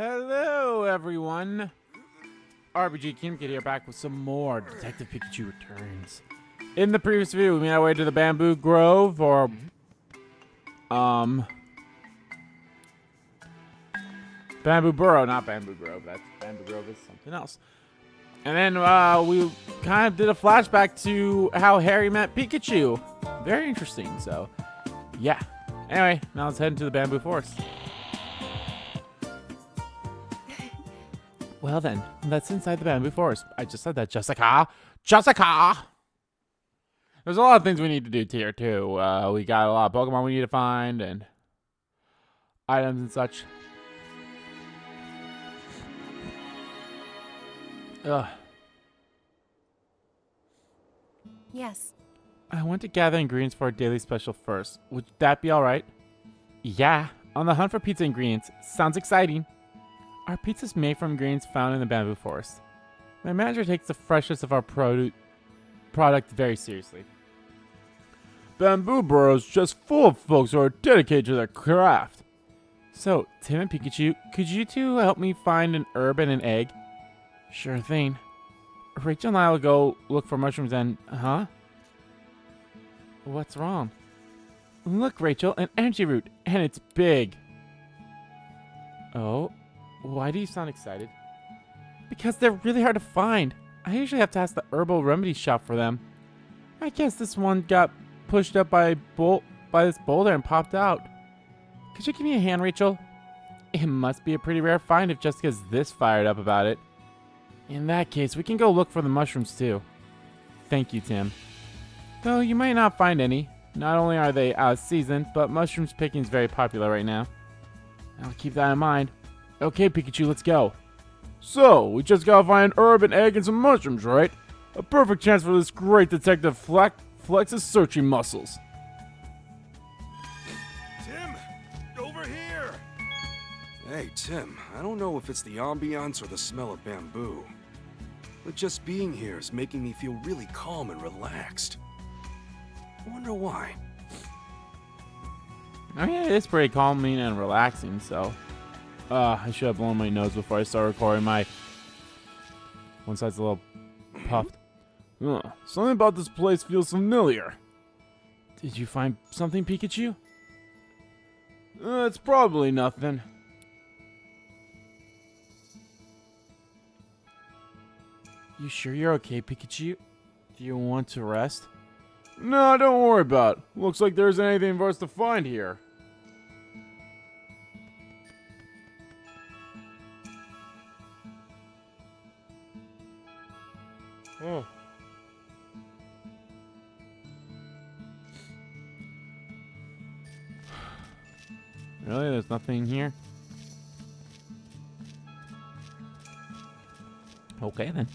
Hello, everyone. RPG Kingdom Kid here, back with some more Detective Pikachu Returns. In the previous video, we made our way to the Bamboo Grove, or Bamboo Burrow, not Bamboo Grove. That's Bamboo Grove is something else. And then we kind of did a flashback to how Harry met Pikachu. Very interesting. So, yeah. Anyway, now let's head into the Bamboo Forest. Well then, that's inside the Bamboo Forest. I just said that, Jessica. Jessica! There's a lot of things we need to do here, too. We got a lot of Pokemon we need to find, and items and such. Ugh. Yes. I want to gather ingredients for our daily special first. Would that be alright? Yeah, on the hunt for pizza ingredients. Sounds exciting. Our pizza's made from ingredients found in the Bamboo Forest. My manager takes the freshness of our product very seriously. Bamboo Burrow's just full of folks who are dedicated to their craft. So, Tim and Pikachu, could you two help me find an herb and an egg? Sure thing. Rachel and I will go look for mushrooms and... Huh? What's wrong? Look, Rachel, an energy root, and it's big. Oh? Why do you sound excited? Because they're really hard to find. I usually have to ask the herbal remedy shop for them. I guess this one got pushed up by this boulder and popped out. Could you give me a hand, Rachel? It must be a pretty rare find if Jessica's this fired up about it. In that case, we can go look for the mushrooms too. Thank you, Tim. Though you might not find any. Not only are they out of season, but mushrooms picking is very popular right now. I'll keep that in mind. Okay, Pikachu, let's go. So, we just gotta find an herb, an egg, and some mushrooms, right? A perfect chance for this great detective flex his searching muscles. Tim, over here! Hey, Tim, I don't know if it's the ambiance or the smell of bamboo, but just being here is making me feel really calm and relaxed. I wonder why. I mean, it is pretty calming and relaxing, so... I should have blown my nose before I started recording. My one side's a little puffed. Something about this place feels familiar. Did you find something, Pikachu? It's probably nothing. You sure you're okay, Pikachu? Do you want to rest? No, don't worry about it. Looks like there isn't anything for us to find here. Oh. Really? There's nothing here? Okay, then.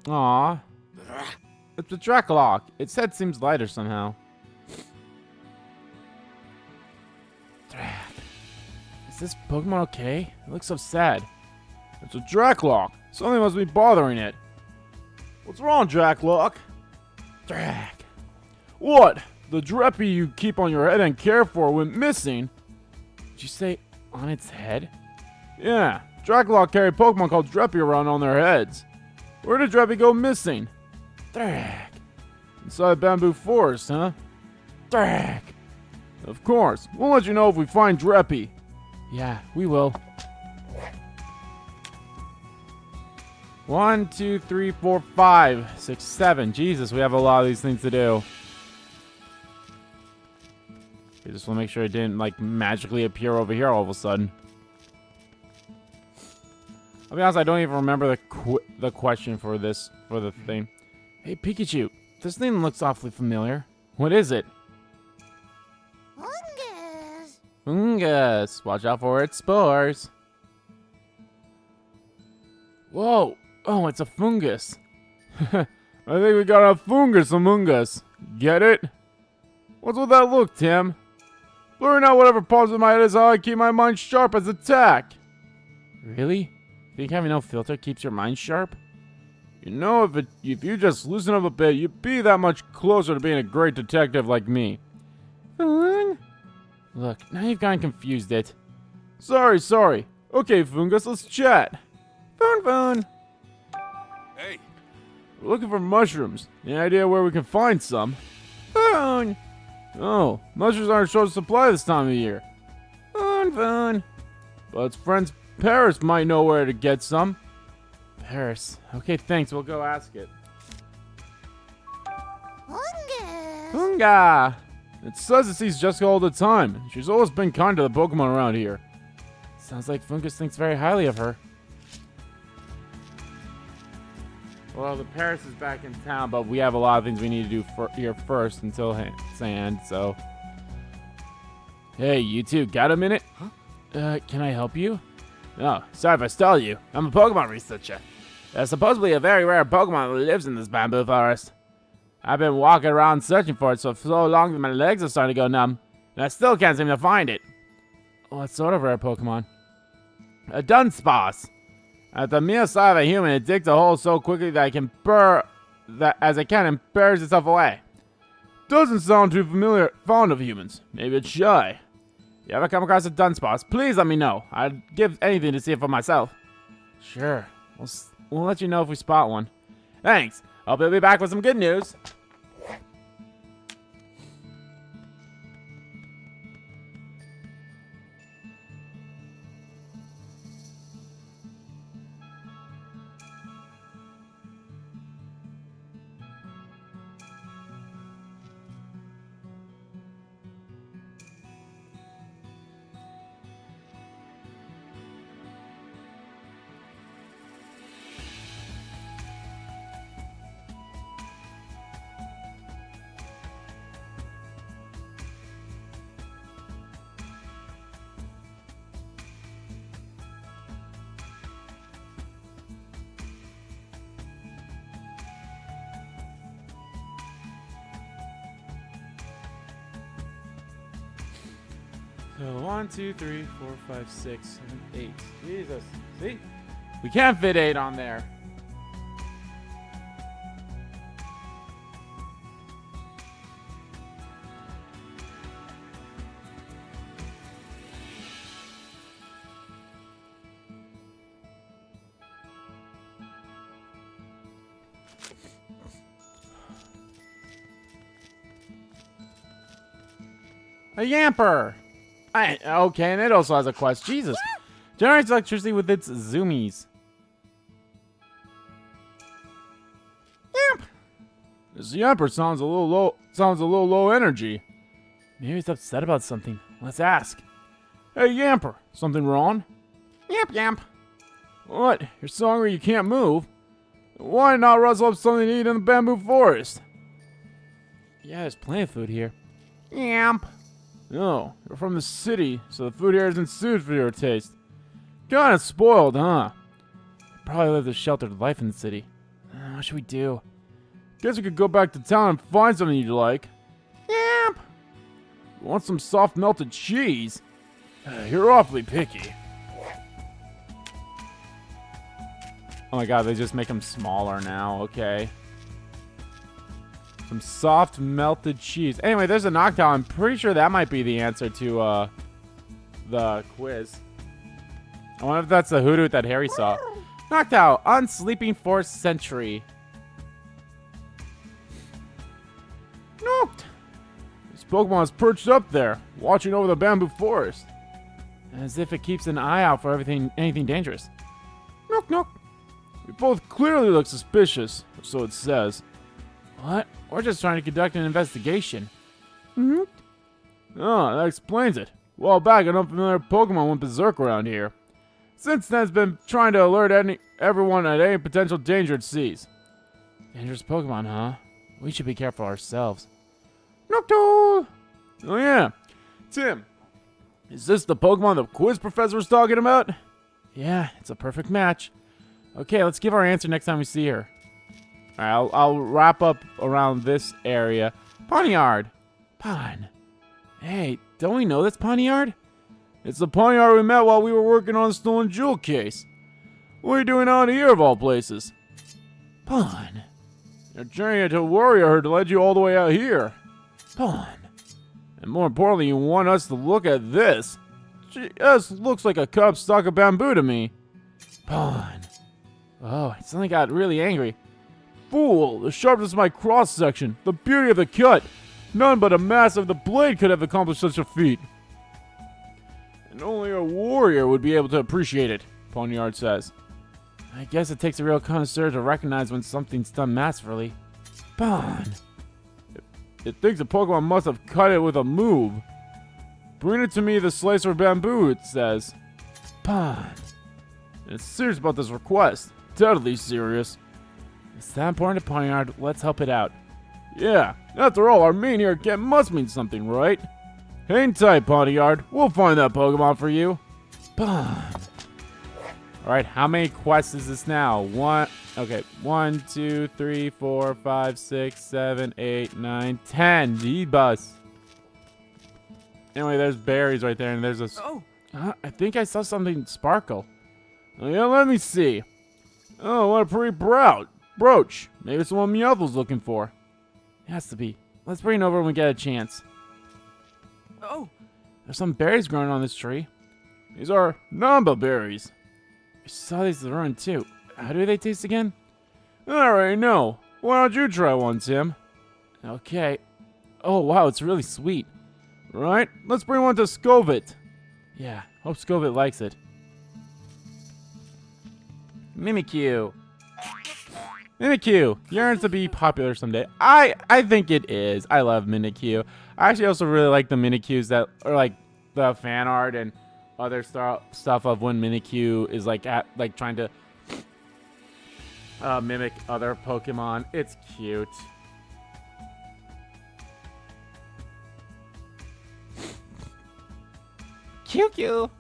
Aww. It's a Dracolock. Its head seems lighter somehow. Is this Pokemon okay? It looks so sad. It's a Draclock. Something must be bothering it. What's wrong, Draclock? Drac. What? The Dreppy you keep on your head and care for went missing? Did you say on its head? Yeah. Draclock carry Pokemon called Dreppy around on their heads. Where did Dreppy go missing? Drac. Inside Bamboo Forest, huh? Drac. Of course. We'll let you know if we find Dreppy. Yeah, we will. 1, 2, 3, 4, 5, 6, 7. Jesus, we have a lot of these things to do. I just want to make sure it didn't, like, magically appear over here all of a sudden. I'll be honest, I don't even remember the question for the thing. Hey, Pikachu, this thing looks awfully familiar. What is it? Fungus. Watch out for its spores. Whoa. Oh, it's a fungus. I think we got a fungus among us. Get it? What's with that look, Tim? Blurring out whatever pops in my head is how I keep my mind sharp as attack. Really? Think having no filter keeps your mind sharp? You know, if you just loosen up a bit, you'd be that much closer to being a great detective like me. Look, now you've gotten confused it. Sorry. Okay, Fungus, let's chat. Foon. Hey, We're looking for mushrooms. Any idea where we can find some? Foon. Oh, mushrooms aren't in short supply this time of year. Foon. But its friends Paris might know where to get some. Paris. Okay, thanks. We'll go ask it. Hunga! It says it sees Jessica all the time. She's always been kind to the Pokemon around here. Sounds like Fungus thinks very highly of her. Well, the Paris is back in town, but we have a lot of things we need to do here first until Sand, so... Hey, you two, got a minute? Huh? Can I help you? Oh, sorry if I stalled you. I'm a Pokemon researcher. There's supposedly a very rare Pokemon that lives in this bamboo forest. I've been walking around searching for it for so long that my legs are starting to go numb, and I still can't seem to find it. What sort of rare Pokemon? A Dunsparce. At the mere sight of a human, it digs a hole so quickly that it can buries itself away. Doesn't sound too fond of humans. Maybe it's shy. You ever come across a Dunsparce? Please let me know. I'd give anything to see it for myself. Sure. We'll let you know if we spot one. Thanks. Hope you'll be back with some good news. So 1, 2, 3, 4, 5, 6, 7, 8. Jesus. See? We can't fit 8 on there. A Yamper! Okay, and it also has a quest. Jesus. Generates electricity with its zoomies. Yamp! This Yamper sounds a little low energy. Maybe he's upset about something. Let's ask. Hey Yamper, something wrong? Yamp. What? You're so hungry you can't move? Why not rustle up something to eat in the bamboo forest? Yeah, there's plenty of food here. Yamp. Oh, you're from the city, so the food here isn't suited for your taste. Kinda spoiled, huh? Probably lived a sheltered life in the city. What should we do? Guess we could go back to town and find something you'd like. Yep. Want some soft melted cheese? You're awfully picky. Oh my god, they just make them smaller now, okay. Some soft melted cheese. Anyway, there's a Noctowl. I'm pretty sure that might be the answer to the quiz. I wonder if that's the hoodoo that Harry saw. Noctowl, unsleeping for century. Noct. This Pokemon is perched up there, watching over the bamboo forest. As if it keeps an eye out for anything dangerous. Nook. We both clearly look suspicious, or so it says. What? We're just trying to conduct an investigation. Oh, that explains it. A while back, an unfamiliar Pokemon went berserk around here. Since then, it's been trying to alert everyone at any potential danger it sees. Dangerous Pokemon, huh? We should be careful ourselves. Noctowl! Oh yeah. Tim, is this the Pokemon the quiz professor was talking about? Yeah, it's a perfect match. Okay, let's give our answer next time we see her. Alright, I'll wrap up around this area. Pawniard. Pawn. Hey, don't we know this Pawniard? It's the Pawniard we met while we were working on the stolen jewel case. What are you doing out here of all places? Pawn. You're journeying to a warrior herd to lead you all the way out here. Pawn. And more importantly, you want us to look at this. This looks like a cup stalk of bamboo to me. Pawn. Oh, it suddenly got really angry. Fool! The sharpness of my cross-section, the beauty of the cut. None but a master of the blade could have accomplished such a feat. And only a warrior would be able to appreciate it, Poniard says. I guess it takes a real connoisseur to recognize when something's done masterfully. Pawn. It thinks a Pokemon must have cut it with a move. Bring it to me, the slicer of bamboo, it says. Pawn. It's serious about this request. Deadly serious. It's that important to Poniard. Let's help it out. Yeah, after all, our main here must mean something, right? Hang tight, Poniard. We'll find that Pokemon for you. Pawn. Alright, how many quests is this now? 1, 2, 3, 4, 5, 6, 7, 8, 9, 10. D-bus. Anyway, there's berries right there, and there's a... Oh. I think I saw something sparkle. Oh, yeah, let me see. Oh, what a pretty brooch. Maybe it's the one Meowth's looking for. It has to be. Let's bring it over when we get a chance. Oh. There's some berries growing on this tree. These are Namba berries. I saw these in the ruin too. How do they taste again? I already know. Why don't you try one, Tim? Okay. Oh, wow, it's really sweet. Right? Let's bring one to Scovit. Yeah, hope Scovit likes it. Mimikyu. Mimikyu, yearns to be popular someday. I think it is. I love Mimikyu. I actually also really like the Mimikyus that are like the fan art and other stuff of when Mimikyu is like trying to mimic other Pokemon. It's cute. Cute.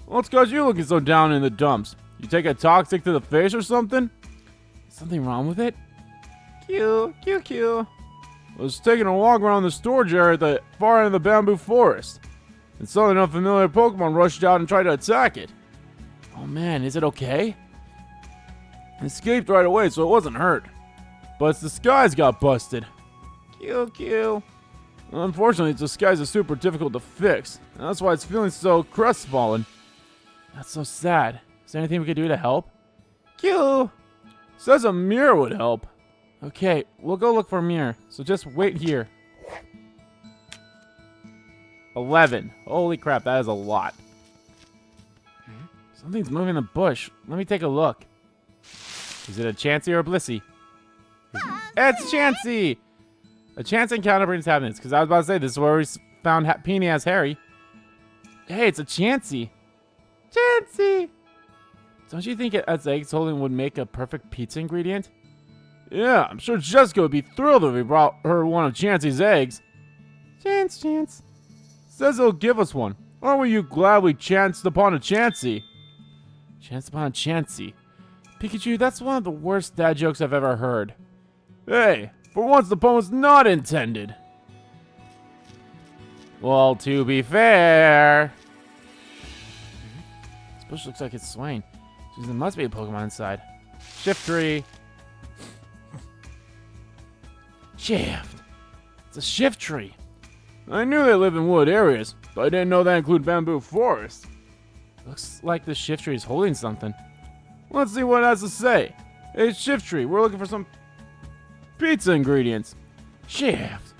What's got you looking so down in the dumps? You take a toxic to the face or something? Something wrong with it? Cute. I was taking a walk around the storage area at the far end of the bamboo forest, and suddenly an unfamiliar Pokemon rushed out and tried to attack it. Oh man, is it okay? It escaped right away, so it wasn't hurt. But its disguise got busted. Cute. Unfortunately, its disguise is super difficult to fix, and that's why it's feeling so crestfallen. That's so sad. Is there anything we could do to help? Cute. Says a mirror would help. Okay, we'll go look for a mirror, so just wait here. 11. Holy crap, that is a lot. Something's moving in the bush. Let me take a look. Is it a Chansey or a Blissey? It's Chansey! A chance encounter brings happiness, because I was about to say, this is where we found Peony as Harry. Hey, it's a Chansey. Chansey! Don't you think its eggs holding would make a perfect pizza ingredient? Yeah, I'm sure Jessica would be thrilled if we brought her one of Chansey's eggs. Chance. Says it'll give us one. Aren't you glad we chanced upon a Chansey? Chanced upon a Chansey. Pikachu, that's one of the worst dad jokes I've ever heard. Hey, for once the pun was not intended. Well, to be fair... This bush looks like it's swaying. There must be a Pokemon inside. Shiftry. Shift. It's a Shiftry. I knew they live in wood areas, but I didn't know that included bamboo forests. Looks like the Shiftry is holding something. Let's see what it has to say. Hey, Shiftry, we're looking for some pizza ingredients. Shift.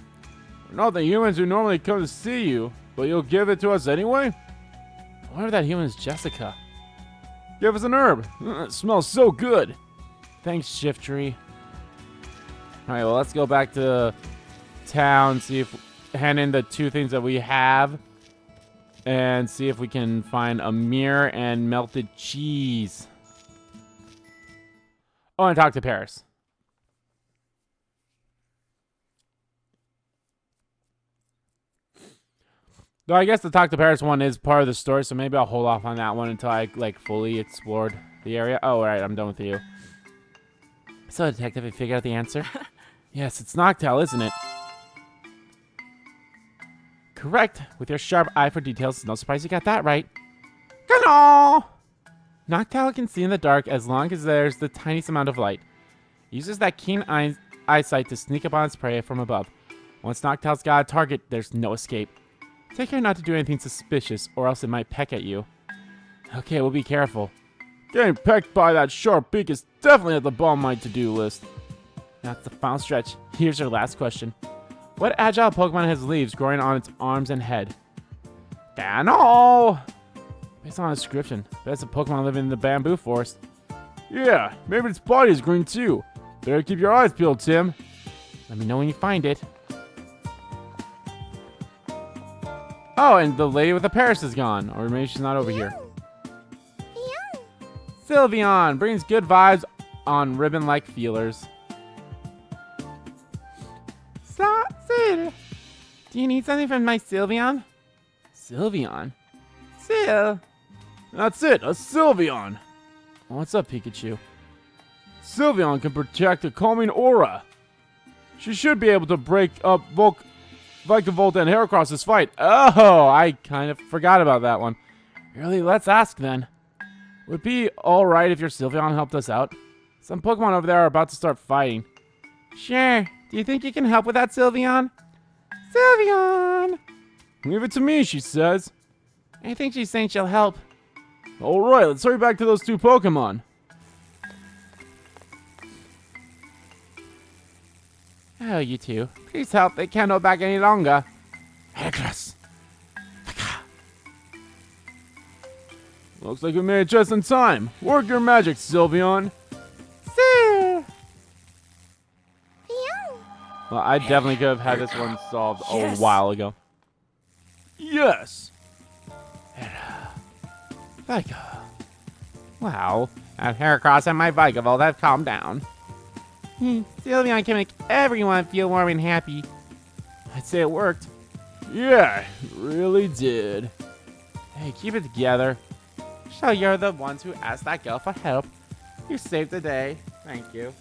We're not the humans who normally come to see you, but you'll give it to us anyway? I wonder if that human is Jessica. Give us an herb. It smells so good. Thanks, Shiftry. Alright, well, let's go back to town, see if hand in the 2 things that we have, and see if we can find a mirror and melted cheese. Oh, and talk to Paris. Though I guess the Talk to Paris one is part of the story, so maybe I'll hold off on that one until I, fully explored the area. Oh, alright, I'm done with you. So, Detective, you figured out the answer? Yes, it's Noctowl, isn't it? Correct. With your sharp eye for details, it's no surprise you got that right. Hello! Noctowl can see in the dark as long as there's the tiniest amount of light. It uses that keen eyesight to sneak up on its prey from above. Once Noctow's got a target, there's no escape. Take care not to do anything suspicious, or else it might peck at you. Okay, we'll be careful. Getting pecked by that sharp beak is definitely at the bottom of my to-do list. That's the final stretch. Here's your last question. What agile Pokemon has leaves growing on its arms and head? Dano! Based on a description, that's a Pokemon living in the bamboo forest. Yeah, maybe its body is green too. Better keep your eyes peeled, Tim. Let me know when you find it. Oh, and the lady with the Paris is gone. Or maybe she's not over here. Sylveon brings good vibes on ribbon-like feelers. Sil, do you need something from my Sylveon? Sylveon? Sil. That's it, a Sylveon. What's up, Pikachu? Sylveon can protect a calming aura. She should be able to break up Vikavolt and Heracross's fight. Oh, I kind of forgot about that one. Really, let's ask then. Would it be alright if your Sylveon helped us out? Some Pokemon over there are about to start fighting. Sure. Do you think you can help with that, Sylveon? Sylveon! Leave it to me, she says. I think she's saying she'll help. Alright, let's hurry back to those two Pokemon. Oh, you two. Please help. They can't hold back any longer. Heracross. Looks like we made it just in time. Work your magic, Sylveon. Well, I definitely could have had this one solved a while ago. Yes. Vika. Wow. That Heracross and my Vikavolt have calmed down. Sylveon can make everyone feel warm and happy. I'd say it worked. Yeah, it really did. Hey, keep it together. So you're the ones who asked that girl for help. You saved the day. Thank you.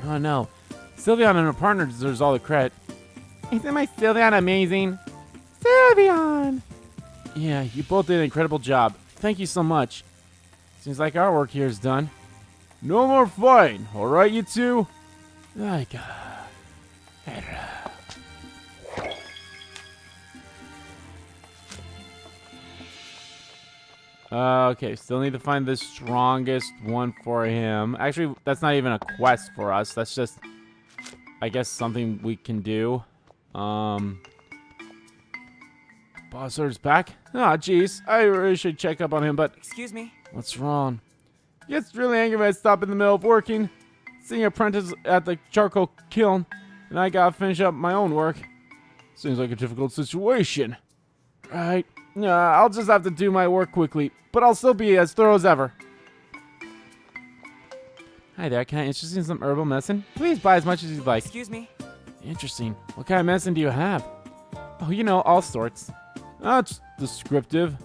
Oh no. Sylveon and her partner deserves all the credit. Isn't my Sylveon amazing? Sylveon! Yeah, you both did an incredible job. Thank you so much. Seems like our work here is done. No more fighting, alright you two? Okay, still need to find the strongest one for him. Actually, that's not even a quest for us. That's just, I guess, something we can do. Bossard's back? Ah, jeez. I really should check up on him, but... Excuse me? What's wrong? He gets really angry when I stop in the middle of working. Seeing apprentice at the charcoal kiln, and I gotta finish up my own work. Seems like a difficult situation. Right. I'll just have to do my work quickly, but I'll still be as thorough as ever. Hi there, can I interest you in some herbal medicine? Please buy as much as you'd like. Excuse me? Interesting. What kind of medicine do you have? Oh, you know, all sorts. That's descriptive.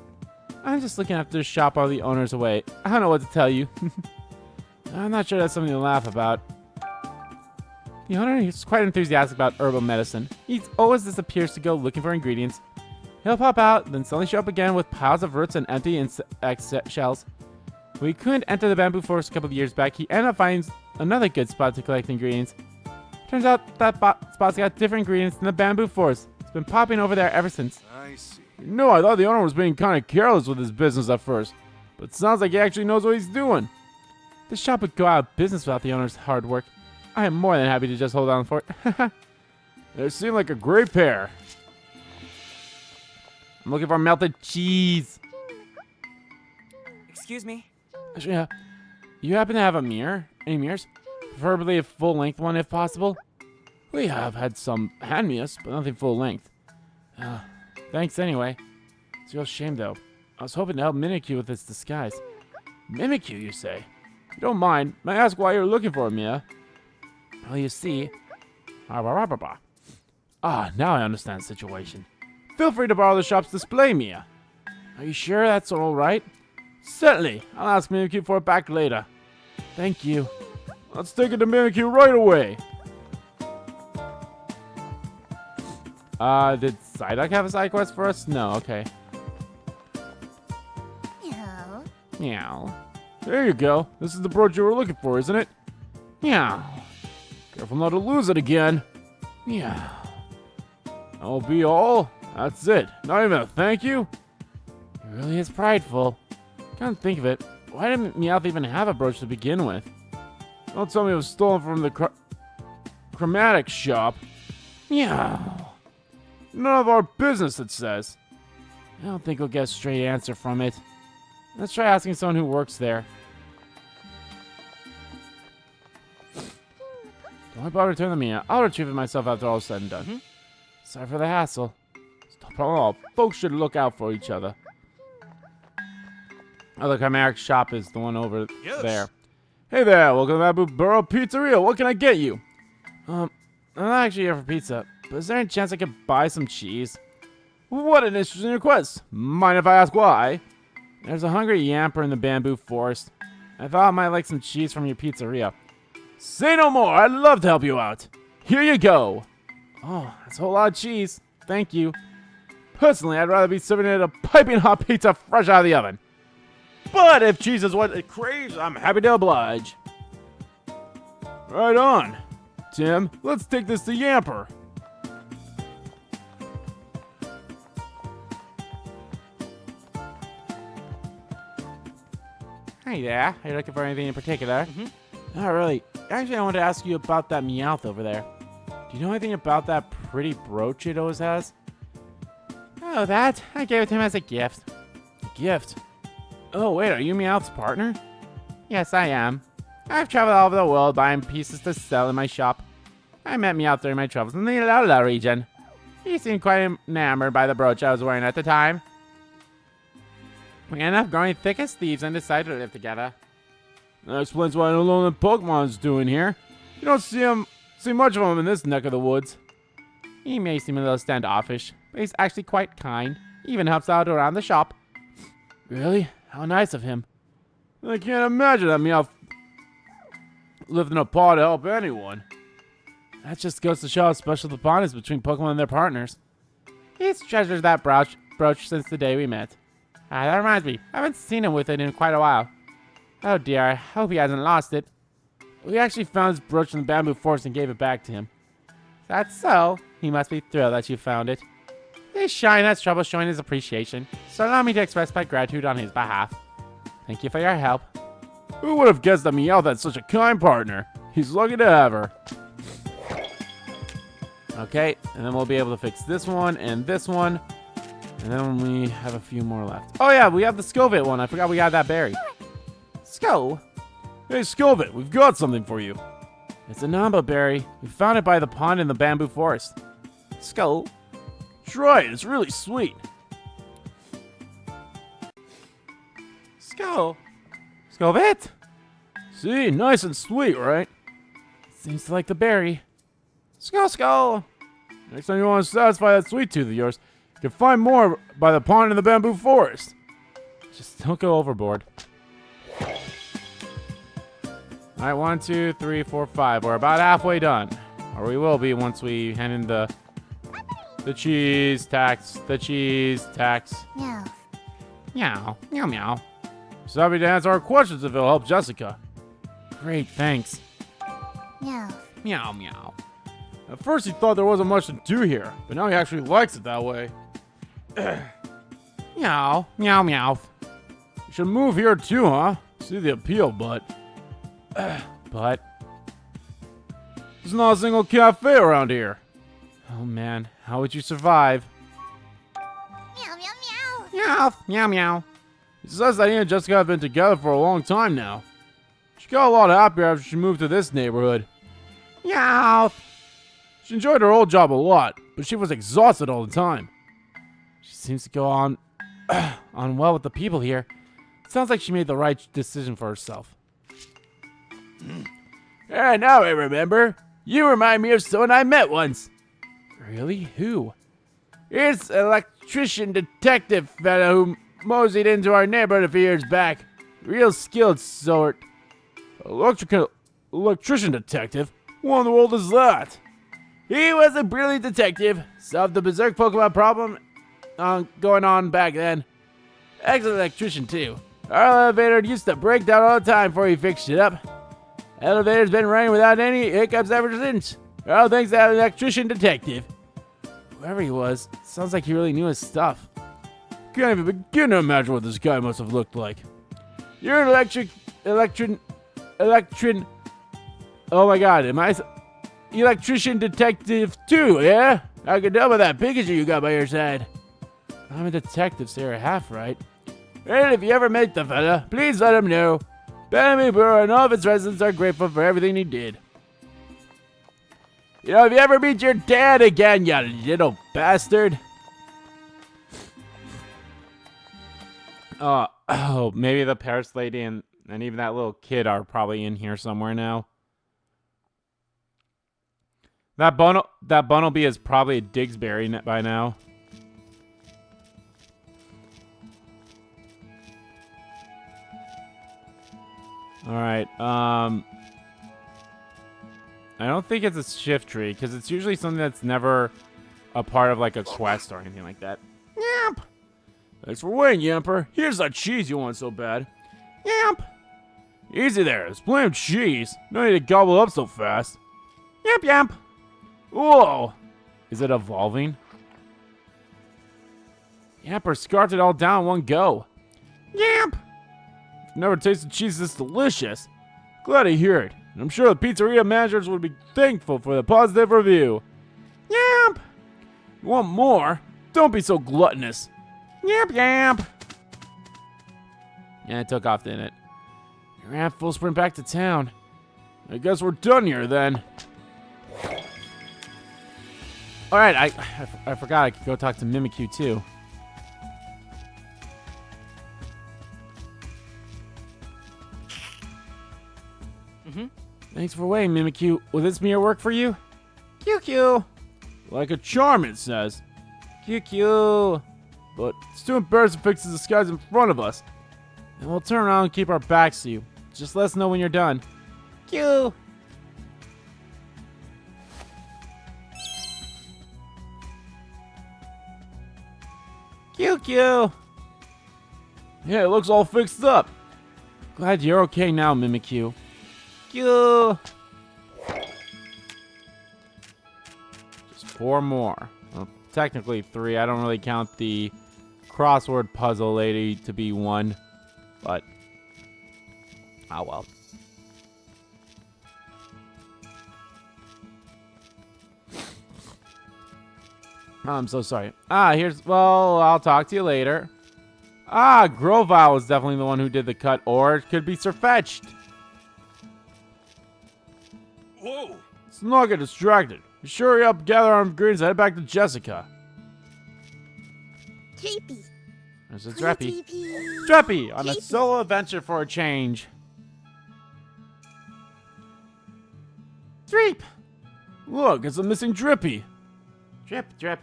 I'm just looking after the shop while the owner's away. I don't know what to tell you. I'm not sure that's something to laugh about. The owner is quite enthusiastic about herbal medicine. He always disappears to go looking for ingredients. He'll pop out, then suddenly show up again with piles of roots and empty insect shells. When he couldn't enter the bamboo forest a couple of years back, he ended up finding another good spot to collect ingredients. Turns out that spot's got different ingredients than the bamboo forest. It's been popping over there ever since. I see. No, I thought the owner was being kind of careless with his business at first, but it sounds like he actually knows what he's doing. This shop would go out of business without the owner's hard work. I am more than happy to just hold on for it. They seem like a great pair. I'm looking for melted cheese. Excuse me? Yeah. You happen to have a mirror? Any mirrors? Preferably a full-length one if possible. We have had some hand mirrors, but nothing full-length. Thanks anyway. It's a real shame though. I was hoping to help Mimikyu with its disguise. Mimikyu, you say? If you don't mind, may I ask why you're looking for a mirror? Well, you see... now I understand the situation. Feel free to borrow the shop's display mirror. Are you sure that's alright? Certainly. I'll ask Mimikyu for it back later. Thank you. Let's take it to Mimikyu right away. Did Psyduck have a side quest for us? No, okay. Meow. Meow. There you go. This is the brooch you were looking for, isn't it? Meow. Careful not to lose it again. Meow. That'll be all? That's it? Not even a thank you? He really is prideful. Can't think of it. Why didn't Meowth even have a brooch to begin with? Don't tell me it was stolen from the chromatic shop. Meow. None of our business, it says. I don't think we'll get a straight answer from it. Let's try asking someone who works there. Don't bother returning the Meow. I'll retrieve it myself after all is said and done. Sorry for the hassle. It's no problem at all. Folks should look out for each other. Oh, the chimeric shop is the one over there. Hey there, welcome to Abu Burrow Pizzeria. What can I get you? I'm not actually here for pizza, but is there any chance I could buy some cheese? What an interesting request. Mind if I ask why? There's a hungry yamper in the bamboo forest. I thought I might like some cheese from your pizzeria. Say no more. I'd love to help you out. Here you go. Oh, that's a whole lot of cheese. Thank you. Personally, I'd rather be serving it a piping hot pizza fresh out of the oven. But if cheese is what it craves, I'm happy to oblige. Right on. Tim, let's take this to Yamper. Hey there. Are you looking for anything in particular? Not really. Actually, I wanted to ask you about that Meowth over there. Do you know anything about that pretty brooch it always has? Oh, that? I gave it to him as a gift. A gift? Oh, wait, are you Meowth's partner? Yes, I am. I've traveled all over the world buying pieces to sell in my shop. I met Meowth during my travels in the Alola region. He seemed quite enamored by the brooch I was wearing at the time. We ended up growing thick as thieves and decided to live together. That explains why no lone Pokemon's doing here. You don't see much of him in this neck of the woods. He may seem a little standoffish, but he's actually quite kind. He even helps out around the shop. Really? How nice of him. I can't imagine that Meowth lived in a paw to help anyone. That just goes to show how special the bond is between Pokemon and their partners. He's treasured that brooch since the day we met. That reminds me, I haven't seen him with it in quite a while. Oh dear, I hope he hasn't lost it. We actually found his brooch in the bamboo forest and gave it back to him. That's so. He must be thrilled that you found it. He's shy and has trouble showing his appreciation, so allow me to express my gratitude on his behalf. Thank you for your help. Who would have guessed that Meowth had such a kind partner? He's lucky to have her. Okay, and then we'll be able to fix this one and this one. And then we have a few more left. Oh yeah, we have the Scovit one. I forgot we had that berry. Sko? Hey Scovit, we've got something for you. It's a Namba berry. We found it by the pond in the bamboo forest. Sko? Try it, it's really sweet. Sko? Scovit? See, nice and sweet, right? Seems to like the berry. Sko! Next time you want to satisfy that sweet tooth of yours, you can find more by the pond in the bamboo forest. Just don't go overboard. Alright, 1, 2, 3, 4, 5. We're about halfway done. Or we will be once we hand in the cheese tax. The cheese tax. Meow. Meow. Meow meow. So happy to answer our questions if it'll help Jessica. Great, thanks. Meow. Meow meow. At first he thought there wasn't much to do here, but now he actually likes it that way. Meow. Meow meow. You should move here too, huh? See the appeal, but... But... There's not a single cafe around here. Oh man, how would you survive? Meow, meow, meow. Meow, meow, meow. He says that he and Jessica have been together for a long time now. She got a lot happier after she moved to this neighborhood. Meow. She enjoyed her old job a lot, but she was exhausted all the time. She seems to go on well with the people here. It sounds like she made the right decision for herself. Now I remember. You remind me of someone I met once. Really? Who? It's an electrician detective fellow who moseyed into our neighborhood a few years back. Real skilled sort. Electrician detective? What in the world is that? He was a brilliant detective. Solved the berserk Pokemon problem going on back then. Excellent electrician too. Our elevator used to break down all the time before he fixed it up. Elevator's been running without any hiccups ever since. All thanks to that electrician detective. Whoever he was, sounds like he really knew his stuff. Can't even begin to imagine what this guy must have looked like. You're an electrician. Oh my god, am I electrician detective too, yeah? I can tell by that Pikachu you got by your side. I'm a detective, so you're half right. And if you ever meet the fella, please let him know. Bambi Borough and all of its residents are grateful for everything he did. You know, if you ever meet your dad again, you little bastard. Oh, maybe the Paris lady and even that little kid are probably in here somewhere now. That Bunnelby is probably a Digsbury by now. Alright, I don't think it's a shift tree, because it's usually something that's never a part of, like, a quest or anything like that. Yamp! Thanks for waiting, Yamper. Here's that cheese you want so bad. Yamp! Easy there, it's plenty of cheese. No need to gobble up so fast. Yamp, yamp! Whoa! Is it evolving? Yamper scarfed it all down in one go. Yamp! Never tasted cheese this delicious. Glad to hear it. And I'm sure the pizzeria managers would be thankful for the positive review. Yamp! You want more? Don't be so gluttonous. Yamp, yamp! Yeah, it took off, didn't it? You ran full sprint back to town. I guess we're done here then. Alright, I forgot I could go talk to Mimikyu too. Thanks for waiting, Mimikyu. Will this be your work for you? QQ! Like a charm, it says. QQ! But it's too embarrassing to fix the disguise in front of us. And we'll turn around and keep our backs to you. Just let us know when you're done. Q! QQ! Yeah, it looks all fixed up. Glad you're okay now, Mimikyu. Q. Just 4 more. Well, technically 3. I don't really count the crossword puzzle lady to be 1, but oh well. I'm so sorry. Well, I'll talk to you later. Grovile was definitely the one who did the cut, or it could be Sirfetch'd. Whoa! Let's not get distracted. Be sure hurry up, gather our greens, and head back to Jessica. Creepy. There's a Dreppy. Dreppy, on a solo adventure for a change. Dreep! Look, it's a missing Drippy. Drip.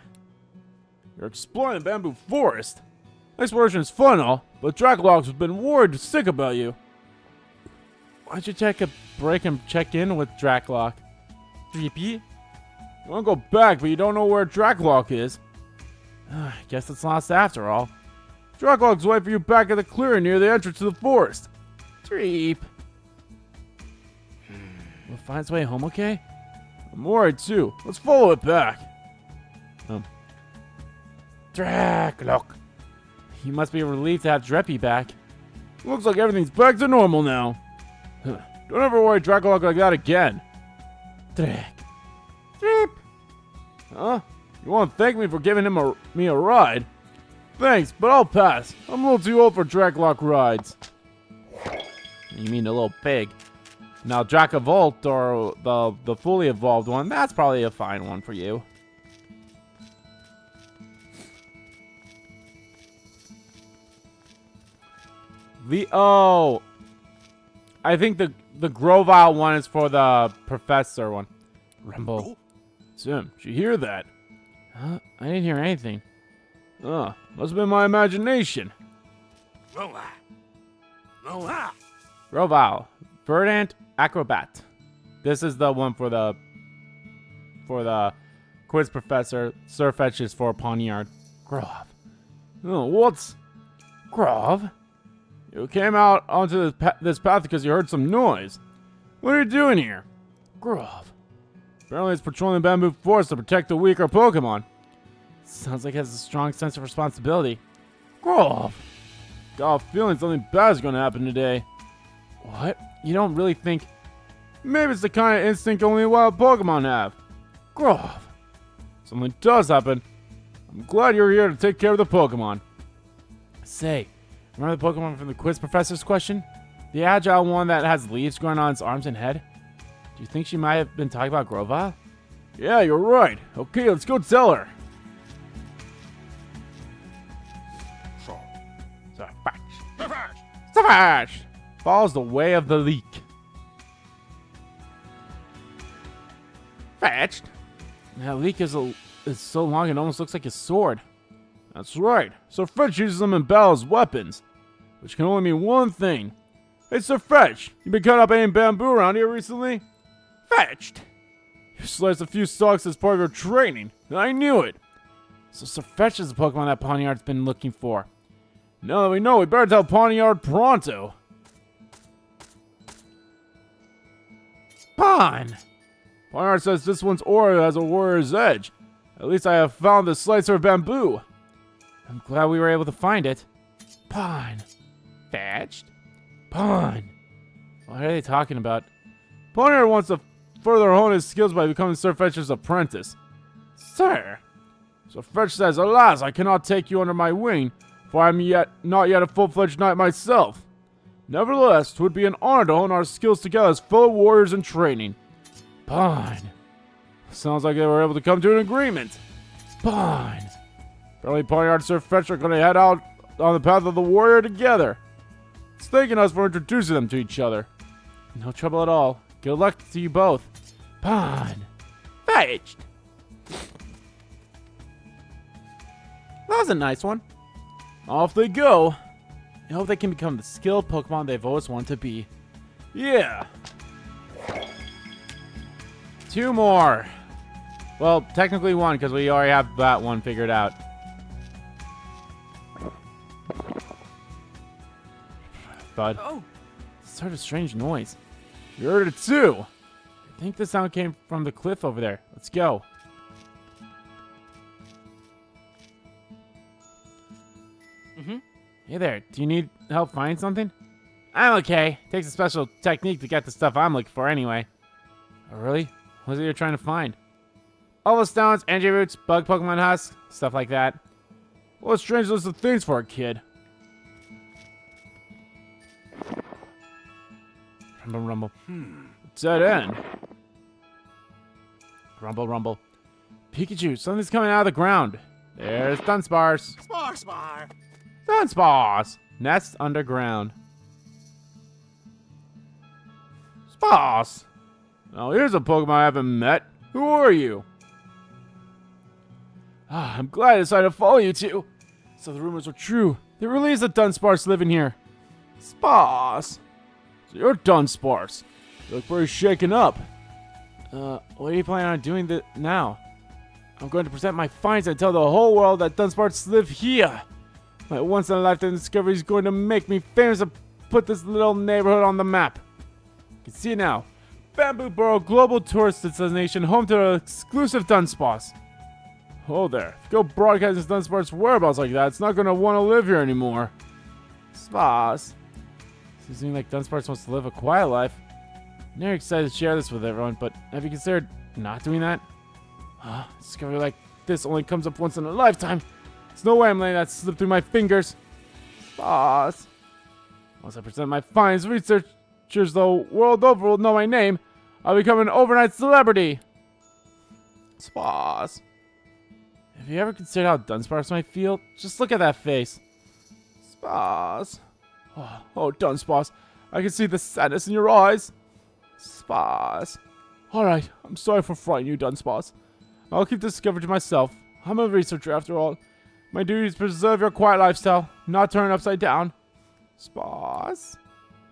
You're exploring the bamboo forest. Exploration is fun, all, but Dracolox has been worried sick about you. Why'd you take a break and check in with Draclock? Dreepy? You want to go back, but you don't know where Draclock is. Guess it's lost after all. Draclock's waiting for you back at the clearing near the entrance to the forest. Dreep. Will it find its way home okay? I'm worried too. Let's follow it back. Draclock. You must be relieved to have Dreppy back. Looks like everything's back to normal now. Don't ever worry Dracolock like that again. Dreep. Huh? You want to thank me for giving me a ride? Thanks, but I'll pass. I'm a little too old for Dracolock rides. You mean the little pig. Now Dracavolt, or the fully evolved one, that's probably a fine one for you. I think the Grovile one is for the professor one. Rumble. Tim, did you hear that? Huh? I didn't hear anything. Must have been my imagination. Grovile. Verdant Acrobat. This is the one for the quiz professor. Sirfetch'd is for Pawniard. Grov. Oh, what's... Grov? You came out onto this path because you heard some noise. What are you doing here? Grov. Apparently it's patrolling the bamboo forest to protect the weaker Pokemon. Sounds like it has a strong sense of responsibility. Grove! Got a feeling something bad is going to happen today. What? You don't really think... Maybe it's the kind of instinct only wild Pokemon have. Grove! Something does happen. I'm glad you're here to take care of the Pokemon. Say, remember the Pokemon from the quiz professor's question? The agile one that has leaves growing on its arms and head? Do you think she might have been talking about Grovyle? Yeah, you're right. Okay, let's go tell her. Savage! Follows the way of the leak. Fetched? That leak is so long it almost looks like a sword. That's right. Sir Fetch uses them in battle as weapons. Which can only mean one thing. Hey, Sir Fetch, you been caught up any bamboo around here recently? Fetched! You sliced a few stalks as part of your training. I knew it. So Sir Fetch is the Pokemon that Pawniard's been looking for. Now that we know, we better tell Pawniard pronto. Pawn! Pawniard says this one's aura has a warrior's edge. At least I have found the slicer of bamboo. I'm glad we were able to find it. Pawn. Fetched? Pawn. What are they talking about? Pawniard wants to further hone his skills by becoming Sir Fetch's apprentice. Sir! Sir Fetch says, alas, I cannot take you under my wing, for I am not yet a full-fledged knight myself. Nevertheless, it would be an honor to hone our skills together as fellow warriors in training. Pawn. Sounds like they were able to come to an agreement. Pawn. Apparently Pawniard and Sir Fetch are going to head out on the path of the warrior together. It's thanking us for introducing them to each other. No trouble at all. Good luck to you both. Pawn. Fetched. That was a nice one. Off they go. I hope they can become the skilled Pokemon they've always wanted to be. Yeah. 2 more. Well, technically 1 because we already have that one figured out. Thud. Oh. It's sort of a strange noise. You heard it too. I think the sound came from the cliff over there. Let's go. Hey there, do you need help finding something? I'm okay. Takes a special technique to get the stuff I'm looking for anyway. Oh, really? What is it you're trying to find? All the stones, energy roots, bug Pokemon husks, stuff like that. What a strange list of things for a kid. Rumble, rumble. Dead end. Rumble, rumble. Pikachu, something's coming out of the ground. There's Dunsparce. Spar. Dunsparce! Nest underground. Sparse! Now here's a Pokemon I haven't met. Who are you? I'm glad I decided to follow you two. So the rumors were true. There really is a Dunsparce living here. Sparse! So you're Dunsparce. You look very shaken up. What are you planning on doing now? I'm going to present my finds and tell the whole world that Dunsparce live here. My once-in-a-lifetime discovery is going to make me famous and put this little neighborhood on the map. You can see now. Bamboo Borough Global Tourist Destination, home to the exclusive Dunsparce. Oh there. If you go broadcasting Dunsparce's whereabouts like that, it's not going to want to live here anymore. Sparse. Seems like Dunsparce wants to live a quiet life. I'm very excited to share this with everyone, but have you considered not doing that? Discovery like this only comes up once in a lifetime. There's no way I'm letting that slip through my fingers. Boss. Once I present my finds, researchers the world over will know my name. I'll become an overnight celebrity. Boss. Have you ever considered how Dunsparce might feel? Just look at that face. Boss. Oh, Dunsparce. I can see the sadness in your eyes. Boss. Alright, I'm sorry for frightening you, Dunsparce. I'll keep this discovery to myself. I'm a researcher after all. My duty is to preserve your quiet lifestyle, not turn it upside down. Sparse?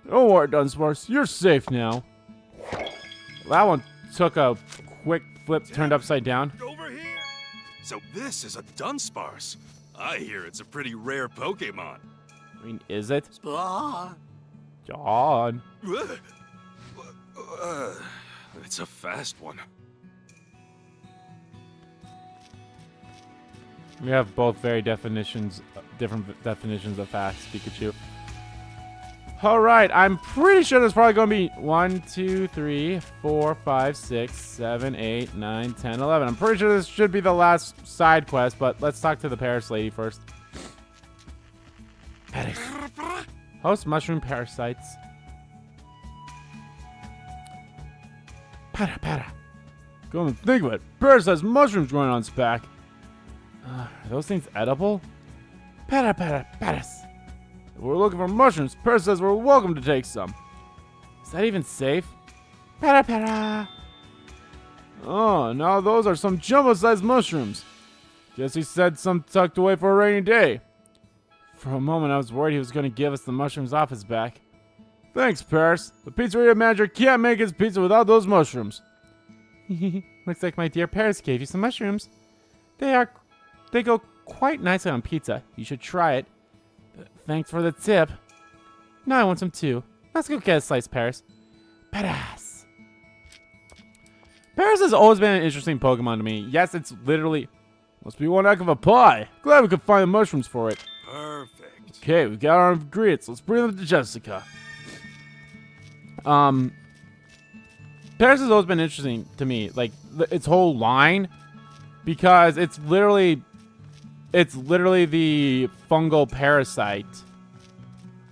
Don't worry, Dunsparce. You're safe now. That one took a quick flip, turned upside down. Over here. So this is a Dunsparce. I hear it's a pretty rare Pokemon. I mean, is it? Spar. John. It's a fast one. We have both very different definitions of facts, Pikachu. All right, I'm pretty sure there's probably going to be 1, 2, 3, 4, 5, 6, 7, 8, 9, 10, 11. I'm pretty sure this should be the last side quest, but let's talk to the Paris lady first. Paris. Host mushroom parasites. Para. Come and think of it. Paris has mushrooms growing on its back. Are those things edible? Paris. If we're looking for mushrooms, Paris says we're welcome to take some. Is that even safe? Para. Oh, now those are some jumbo-sized mushrooms. Guess he said some tucked away for a rainy day. For a moment, I was worried he was going to give us the mushrooms off his back. Thanks, Paris. The pizzeria manager can't make his pizza without those mushrooms. Looks like my dear Paris gave you some mushrooms. They go quite nicely on pizza. You should try it. Thanks for the tip. Now I want some too. Let's go get a slice, Paris. Paris. Paris has always been an interesting Pokemon to me. Yes, it's literally... Must be one heck of a pie. Glad we could find the mushrooms for it. Perfect. Okay, we got our ingredients. Let's bring them to Jessica. Paris has always been interesting to me. Like, its whole line. Because it's literally the fungal parasite.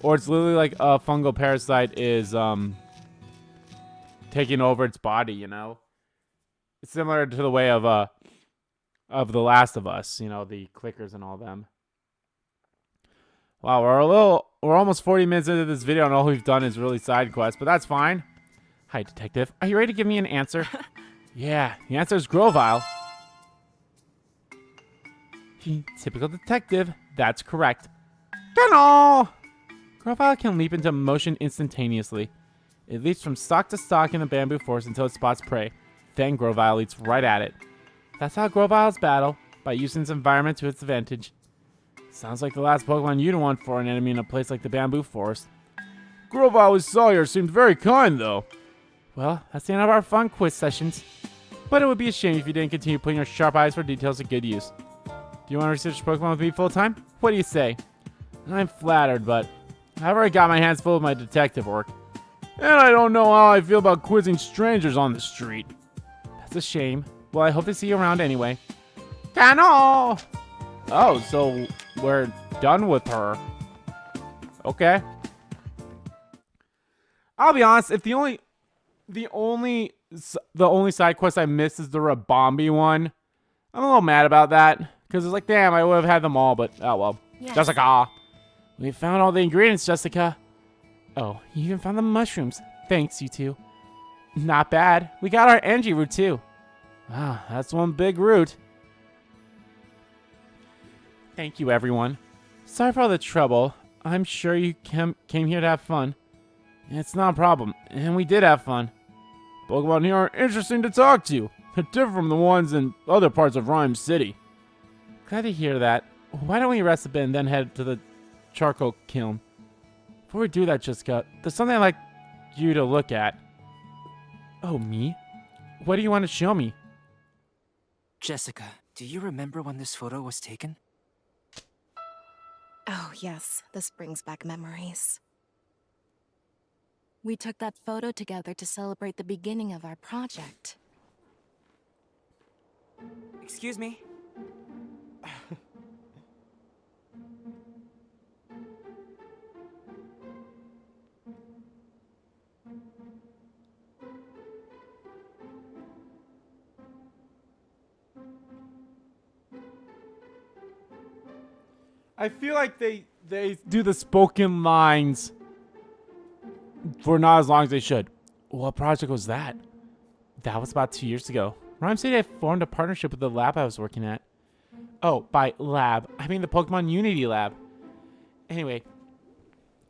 Or it's literally like a fungal parasite is taking over its body, you know? It's similar to the way of The Last of Us, you know, the clickers and all them. Wow, we're almost 40 minutes into this video and all we've done is really side quests, but that's fine. Hi, detective. Are you ready to give me an answer? Yeah, the answer is Grovyle. Typical detective. That's correct. Tunnel! Grovyle can leap into motion instantaneously. It leaps from stalk to stalk in the bamboo forest until it spots prey. Then Grovyle leaps right at it. That's how Grovyles battle, by using its environment to its advantage. Sounds like the last Pokemon you'd want for an enemy in a place like the bamboo forest. Grovyle we saw here seemed very kind, though. Well, that's the end of our fun quiz sessions. But it would be a shame if you didn't continue putting your sharp eyes for details to good use. Do you want to research Pokemon with me full time? What do you say? I'm flattered, but I've already got my hands full with my detective work. And I don't know how I feel about quizzing strangers on the street. That's a shame. Well, I hope to see you around anyway. Tunnel! Oh, so we're done with her. Okay. I'll be honest, if the only side quest I missed is the Rabombi one, I'm a little mad about that. Because it's like, damn, I would have had them all, but oh well. Yes. Jessica! We found all the ingredients, Jessica. Oh, you even found the mushrooms. Thanks, you two. Not bad. We got our Engie root too. Ah, that's one big root. Thank you, everyone. Sorry for all the trouble. I'm sure you came here to have fun. It's not a problem, and we did have fun. Pokemon here are interesting to talk to. They're different from the ones in other parts of Ryme City. Glad to hear that. Why don't we rest a bit and then head to the charcoal kiln? Before we do that, Jessica, there's something I'd like you to look at. Oh, me? What do you want to show me? Jessica, do you remember when this photo was taken? Oh, yes. This brings back memories. We took that photo together to celebrate the beginning of our project. Excuse me? I feel like they do the spoken lines for not as long as they should. What project was that? That was about 2 years ago. Ryme City formed a partnership with the lab I was working at. Oh, by lab, I mean the Pokemon Unity lab. Anyway,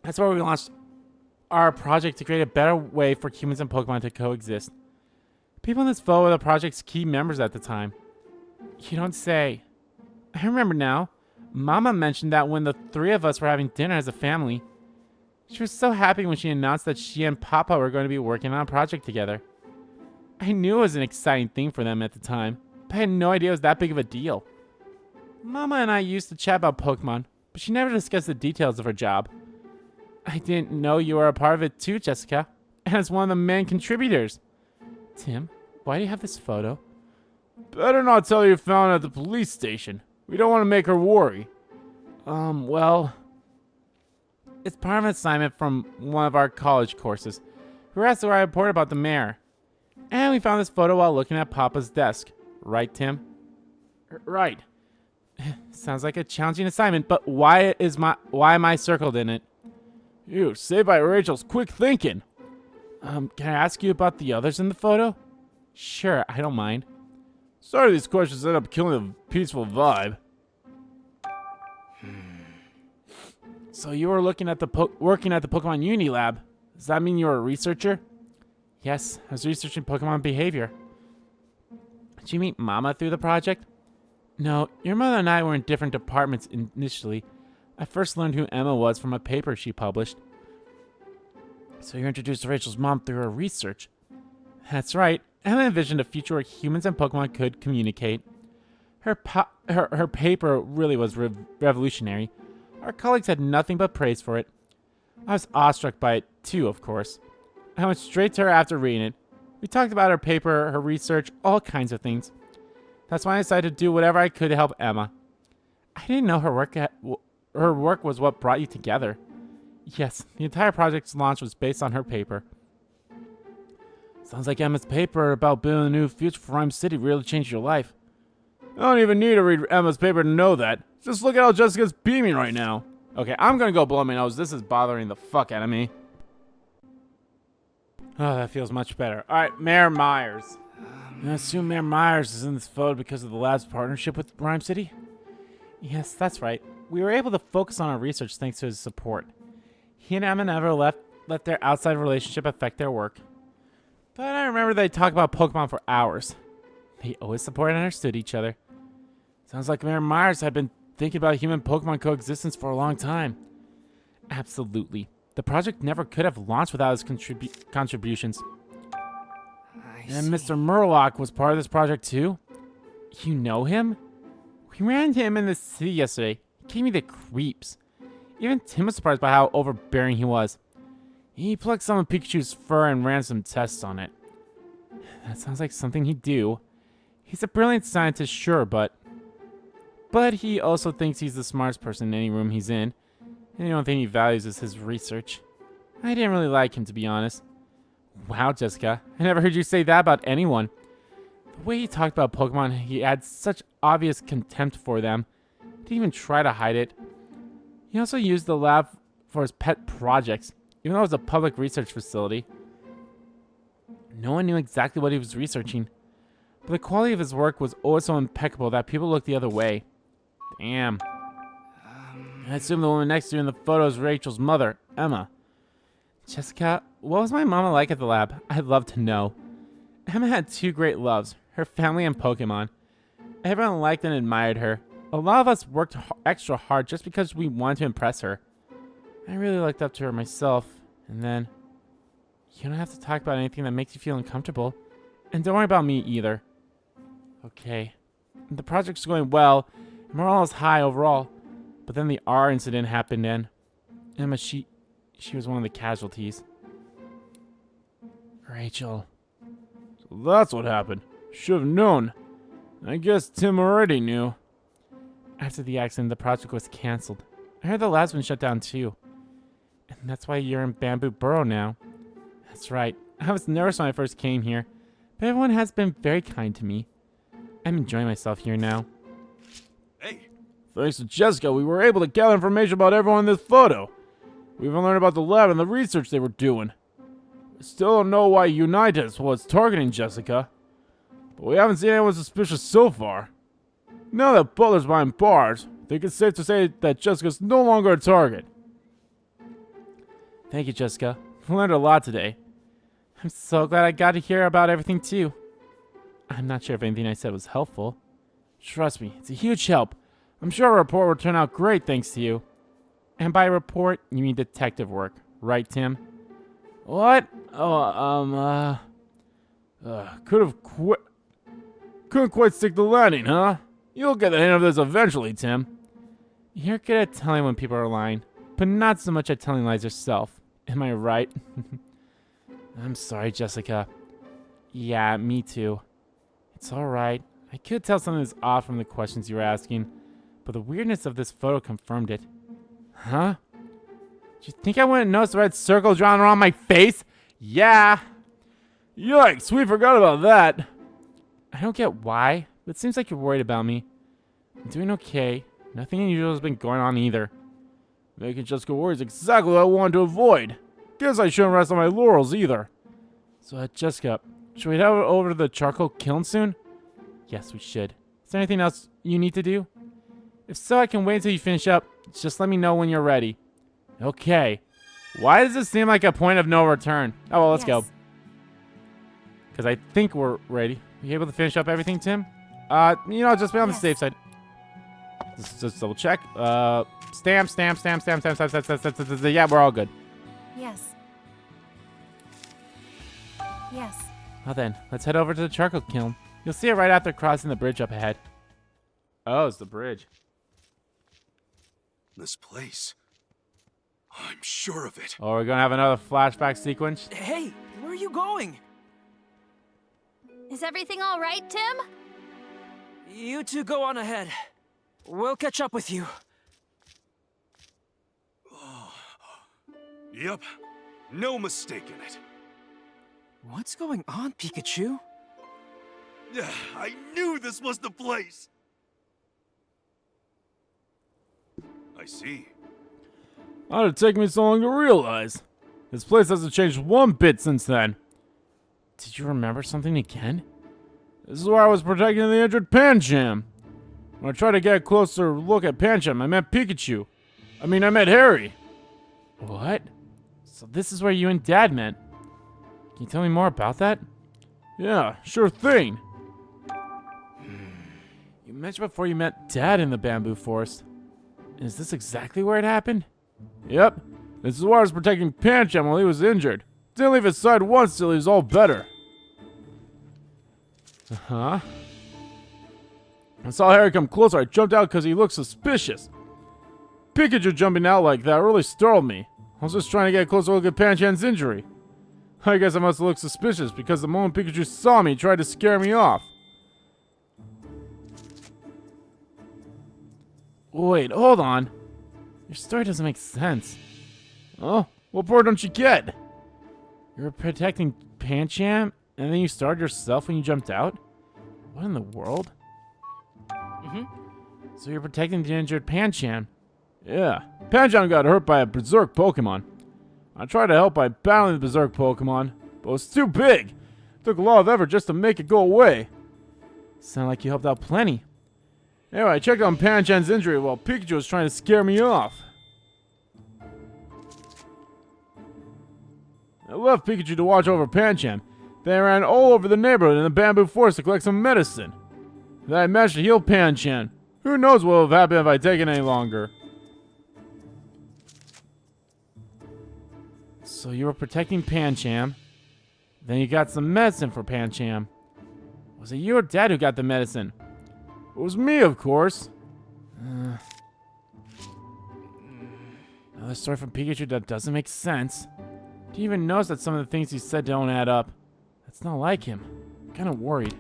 that's where we launched our project to create a better way for humans and Pokemon to coexist. People in this photo were the project's key members at the time. You don't say. I remember now. Mama mentioned that when the three of us were having dinner as a family. She was so happy when she announced that she and Papa were going to be working on a project together. I knew it was an exciting thing for them at the time, but I had no idea it was that big of a deal. Mama and I used to chat about Pokemon, but she never discussed the details of her job. I didn't know you were a part of it too, Jessica, as one of the main contributors. Tim, why do you have this photo? Better not tell her you found it at the police station. We don't want to make her worry. Well, it's part of an assignment from one of our college courses. We were asked to write a report about the mayor. And we found this photo while looking at Papa's desk. Right, Tim? Right. Sounds like a challenging assignment, but why am I circled in it? You, saved by Rachel's quick thinking. Can I ask you about the others in the photo? Sure, I don't mind. Sorry these questions end up killing the peaceful vibe. So you were working at the Pokemon Uni Lab. Does that mean you're a researcher? Yes, I was researching Pokemon behavior. Did you meet Mama through the project? No, your mother and I were in different departments initially. I first learned who Emma was from a paper she published. So you're introduced to Rachel's mom through her research. That's right. Emma envisioned a future where humans and Pokemon could communicate. Her paper really was revolutionary. Our colleagues had nothing but praise for it. I was awestruck by it too, of course. I went straight to her after reading it. We talked about her paper, her research, all kinds of things. That's why I decided to do whatever I could to help Emma. I didn't know her work was what brought you together. Yes, the entire project's launch was based on her paper. Sounds like Emma's paper about building a new future for Ryme City really changed your life. I don't even need to read Emma's paper to know that. Just look at how Jessica's beaming right now. Okay, I'm gonna go blow my nose. This is bothering the fuck out of me. Oh, that feels much better. Alright, Mayor Myers. I assume Mayor Myers is in this photo because of the lab's partnership with Ryme City? Yes, that's right. We were able to focus on our research thanks to his support. He and Emma never let their outside relationship affect their work. But I remember they talked about Pokemon for hours. They always supported and understood each other. Sounds like Mayor Myers had been thinking about human-Pokemon coexistence for a long time. Absolutely. The project never could have launched without his contributions. And Mr. Murlock was part of this project too? You know him? We ran into him in the city yesterday. He gave me the creeps. Even Tim was surprised by how overbearing he was. He plucked some of Pikachu's fur and ran some tests on it. That sounds like something he'd do. He's a brilliant scientist, sure, but he also thinks he's the smartest person in any room he's in. And the only thing he values is his research. I didn't really like him, to be honest. Wow, Jessica. I never heard you say that about anyone. The way he talked about Pokemon, he had such obvious contempt for them. Didn't even try to hide it. He also used the lab for his pet projects, even though it was a public research facility. No one knew exactly what he was researching, but the quality of his work was always so impeccable that people looked the other way. Damn. I assume the woman next to you in the photo is Rachel's mother, Emma. Jessica, what was my mama like at the lab? I'd love to know. Emma had two great loves, her family and Pokemon. Everyone liked and admired her. A lot of us worked extra hard just because we wanted to impress her. I really looked up to her myself, and then... You don't have to talk about anything that makes you feel uncomfortable. And don't worry about me either. Okay. The project's going well, and morale is high overall. But then the R incident happened and... Emma, she was one of the casualties. Rachel. So that's what happened. Should have known. I guess Tim already knew. After the accident, the project was cancelled. I heard the lab's been shut down too. And that's why you're in Bamboo Burrow now. That's right. I was nervous when I first came here, but everyone has been very kind to me. I'm enjoying myself here now. Hey, Thanks to Jessica, we were able to gather information about everyone in this photo. We even learned about the lab and the research they were doing. We still don't know why Unitas was targeting Jessica, but we haven't seen anyone suspicious so far. Now that Butler's behind bars, I think it's safe to say that Jessica's no longer a target. Thank you, Jessica. We learned a lot today. I'm so glad I got to hear about everything too. I'm not sure if anything I said was helpful. Trust me, it's a huge help. I'm sure our report will turn out great thanks to you. And by report, you mean detective work, right, Tim? What? Couldn't quite stick the landing, huh? You'll get the hint of this eventually, Tim. You're good at telling when people are lying, but not so much at telling lies yourself. Am I right? I'm sorry, Jessica. Yeah, me too. It's alright. I could tell something was off from the questions you were asking, but the weirdness of this photo confirmed it. Huh? Do you think I wouldn't notice the red circle drawn around my face? Yeah! Yikes, we forgot about that. I don't get why, but it seems like you're worried about me. I'm doing okay. Nothing unusual has been going on either. Making Jessica worry is exactly what I wanted to avoid. Guess I shouldn't rest on my laurels either. So, Jessica, should we head over to the charcoal kiln soon? Yes, we should. Is there anything else you need to do? If so, I can wait until you finish up. Just let me know when you're ready. Okay. Why does this seem like a point of no return? Oh, well, let's go. Because I think we're ready. You able to finish up everything, Tim? Just be on the safe side. Just double check. Stamp. Yeah, we're all good. Yes. Yes. Well then, let's head over to the charcoal kiln. You'll see it right after crossing the bridge up ahead. Oh, it's the bridge. This place. I'm sure of it. Oh, we're gonna have another flashback sequence. Hey, where are you going? Is everything all right, Tim? You two go on ahead. We'll catch up with you. Yep. No mistaking it. What's going on, Pikachu? Yeah, I knew this was the place. I see. How did it take me so long to realize? This place hasn't changed one bit since then. Did you remember something again? This is where I was protecting the injured Pancham. When I tried to get a closer look at Pancham, I met Pikachu. I met Harry. What? So this is where you and Dad met. Can you tell me more about that? Yeah, sure thing. You mentioned before you met Dad in the bamboo forest. Is this exactly where it happened? Yep. This is where I was protecting Pancham while he was injured. Didn't leave his side once till he was all better. Uh-huh. I saw Harry come closer. I jumped out because he looked suspicious. Pikachu jumping out like that really startled me. I was just trying to get a closer look at Pancham's injury. I guess I must have looked suspicious because the moment Pikachu saw me, he tried to scare me off. Wait, hold on. Your story doesn't make sense. Oh, what part don't you get? You were protecting Pancham, and then you started yourself when you jumped out? What in the world? So you're protecting the injured Pancham. Yeah, Pancham got hurt by a berserk Pokemon. I tried to help by battling the berserk Pokemon, but it was too big. It took a lot of effort just to make it go away. Sound like you helped out plenty. Anyway, I checked on Pancham's injury while Pikachu was trying to scare me off. I left Pikachu to watch over Pancham. Then I ran all over the neighborhood in the bamboo forest to collect some medicine. Then I managed to heal Pancham. Who knows what would have happened if I'd taken any longer. So you were protecting Pancham. Then you got some medicine for Pancham. Was it you or Dad who got the medicine? It was me, of course. Another story from Pikachu that doesn't make sense. Do you even notice that some of the things he said don't add up? That's not like him. I'm kind of worried.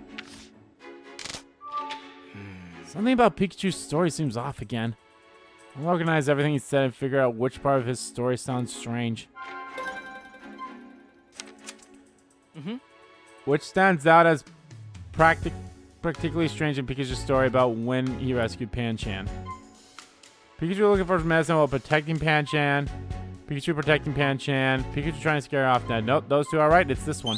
Something about Pikachu's story seems off again. I'll organize everything he said and figure out which part of his story sounds strange. Which stands out as particularly strange in Pikachu's story about when he rescued Pancham. Pikachu looking for medicine while protecting Pancham. Pikachu protecting Pancham. Pikachu trying to scare off Dad. Nope, those two are right. It's this one.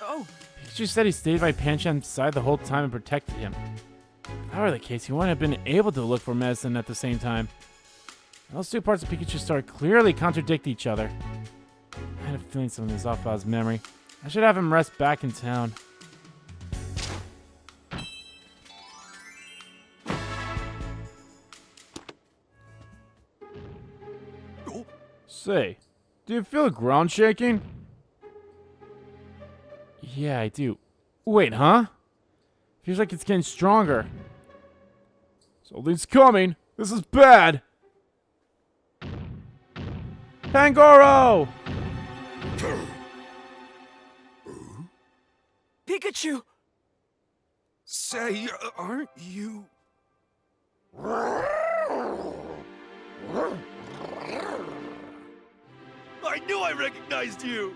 Oh, Pikachu said he stayed by Pancham's side the whole time and protected him. If that were the case, he wouldn't have been able to look for medicine at the same time. Those two parts of Pikachu's story clearly contradict each other. I had a feeling something was off about his memory. I should have him rest back in town. Say, do you feel the ground shaking? Yeah, I do. Wait, huh? Feels like it's getting stronger. Something's coming. This is bad. Pangoro! Pikachu! Say, aren't you... I knew I recognized you!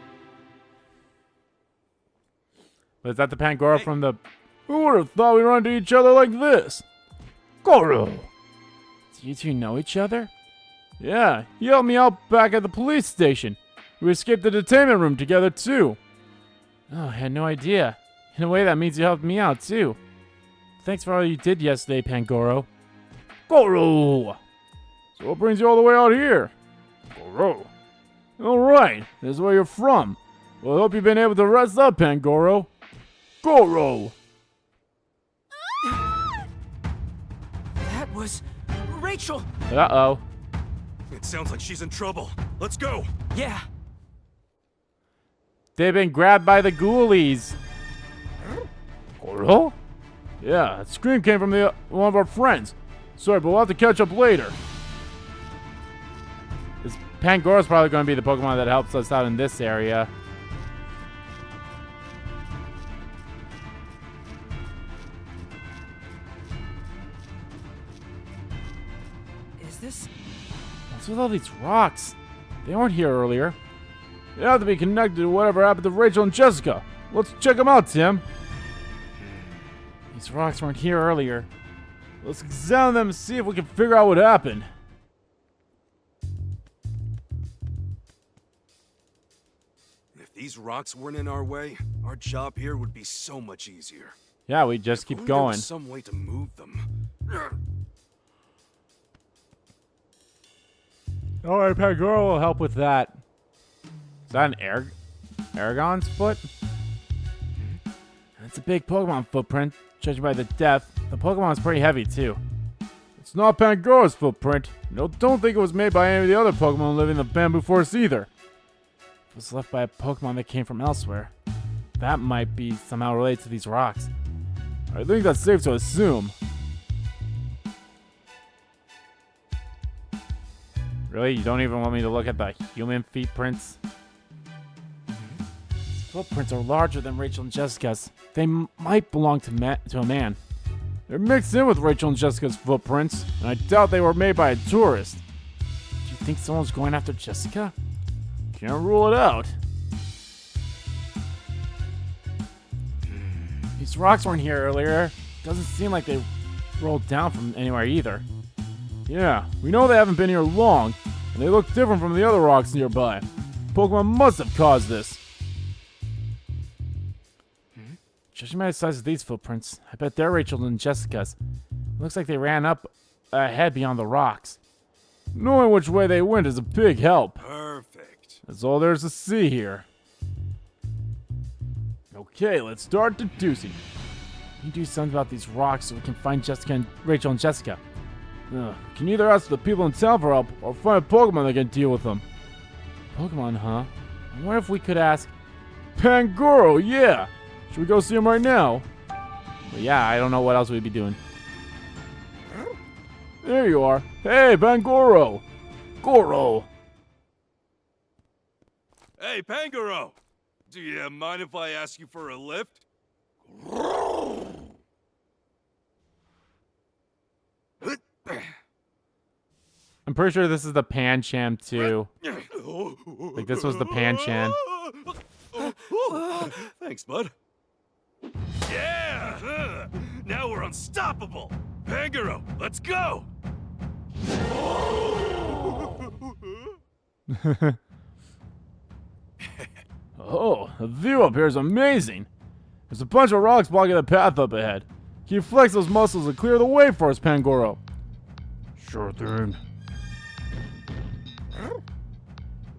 Is that the Pangoro from the... Who would have thought we'd run into each other like this? Goro! Do you two know each other? Yeah, he helped me out back at the police station. We escaped the detainment room together too. Oh, I had no idea. In a way, that means you helped me out too. Thanks for all you did yesterday, Pangoro. Goro! So what brings you all the way out here? Goro. Alright, this is where you're from. Well, I hope you've been able to rest up, Pangoro. Goro! That was Rachel! Uh-oh. It sounds like she's in trouble. Let's go! Yeah. They've been grabbed by the ghoulies. Goro? Yeah, that scream came from one of our friends. Sorry, but we'll have to catch up later. This Pangoro's probably going to be the Pokemon that helps us out in this area. Is this... What's with all these rocks? They weren't here earlier. They have to be connected to whatever happened to Rachel and Jessica. Let's check them out, Tim. These rocks weren't here earlier. Let's examine them and see if we can figure out what happened. If these rocks weren't in our way, our job here would be so much easier. Yeah, we just If keep only there going. was some way to move them. Alright, Pangoro will help with that. Is that an Aragon's foot? That's a big Pokemon footprint. Judging by the depth, the Pokemon's pretty heavy too. It's not Pangoro's footprint. No, don't think it was made by any of the other Pokemon living in the bamboo forest either. It was left by a Pokemon that came from elsewhere. That might be somehow related to these rocks. I think that's safe to assume. Really? You don't even want me to look at the human feet prints? These footprints are larger than Rachel and Jessica's. They might belong to a man. They're mixed in with Rachel and Jessica's footprints, and I doubt they were made by a tourist. Do you think someone's going after Jessica? Can't rule it out. These rocks weren't here earlier. Doesn't seem like they rolled down from anywhere either. Yeah, we know they haven't been here long, and they look different from the other rocks nearby. Pokemon must have caused this. Judging by the size of these footprints, I bet they're Rachel and Jessica's. It looks like they ran up ahead beyond the rocks. Knowing which way they went is a big help. Perfect. That's all there's to see here. Okay, let's start deducing. We need to do something about these rocks so we can find Rachel and Jessica. Can either ask the people in town for help or find a Pokemon that can deal with them. Pokemon, huh? I wonder if we could ask... Pangoro, yeah! Should we go see him right now? Well, yeah, I don't know what else we'd be doing. There you are. Hey, Pangoro! Goro! Hey, Pangoro! Do you mind if I ask you for a lift? I'm pretty sure this is the Pancham too. Like this was the Pancham. Thanks, bud. Yeah! Now we're unstoppable! Pangoro, let's go! Oh, the view up here is amazing. There's a bunch of rocks blocking the path up ahead. Can you flex those muscles and clear the way for us, Pangoro? Sure thing.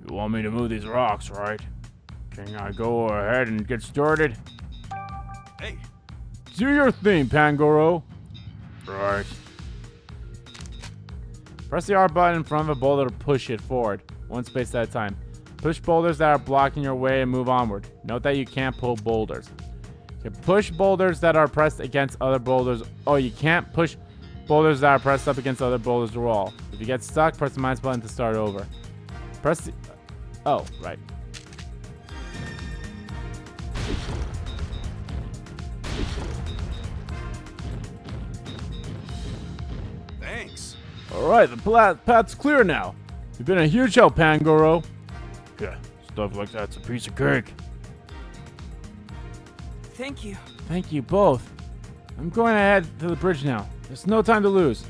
You want me to move these rocks, right? Can I go ahead and get started? Hey, Do your thing, Pangoro. Right. Press the R button in front of a boulder to push it forward, one space at a time. Push boulders that are blocking your way and move onward. Note that you can't pull boulders. You can push boulders that are pressed against other boulders. Oh, you can't push boulders that are pressed up against other boulders or wall. If you get stuck, press the minus button to start over. Press the... Oh, right. Thanks. Alright, the path's clear now. You've been a huge help, Pangoro. Yeah, stuff like that's a piece of cake. Thank you. Thank you both. I'm going ahead to the bridge now. There's no time to lose.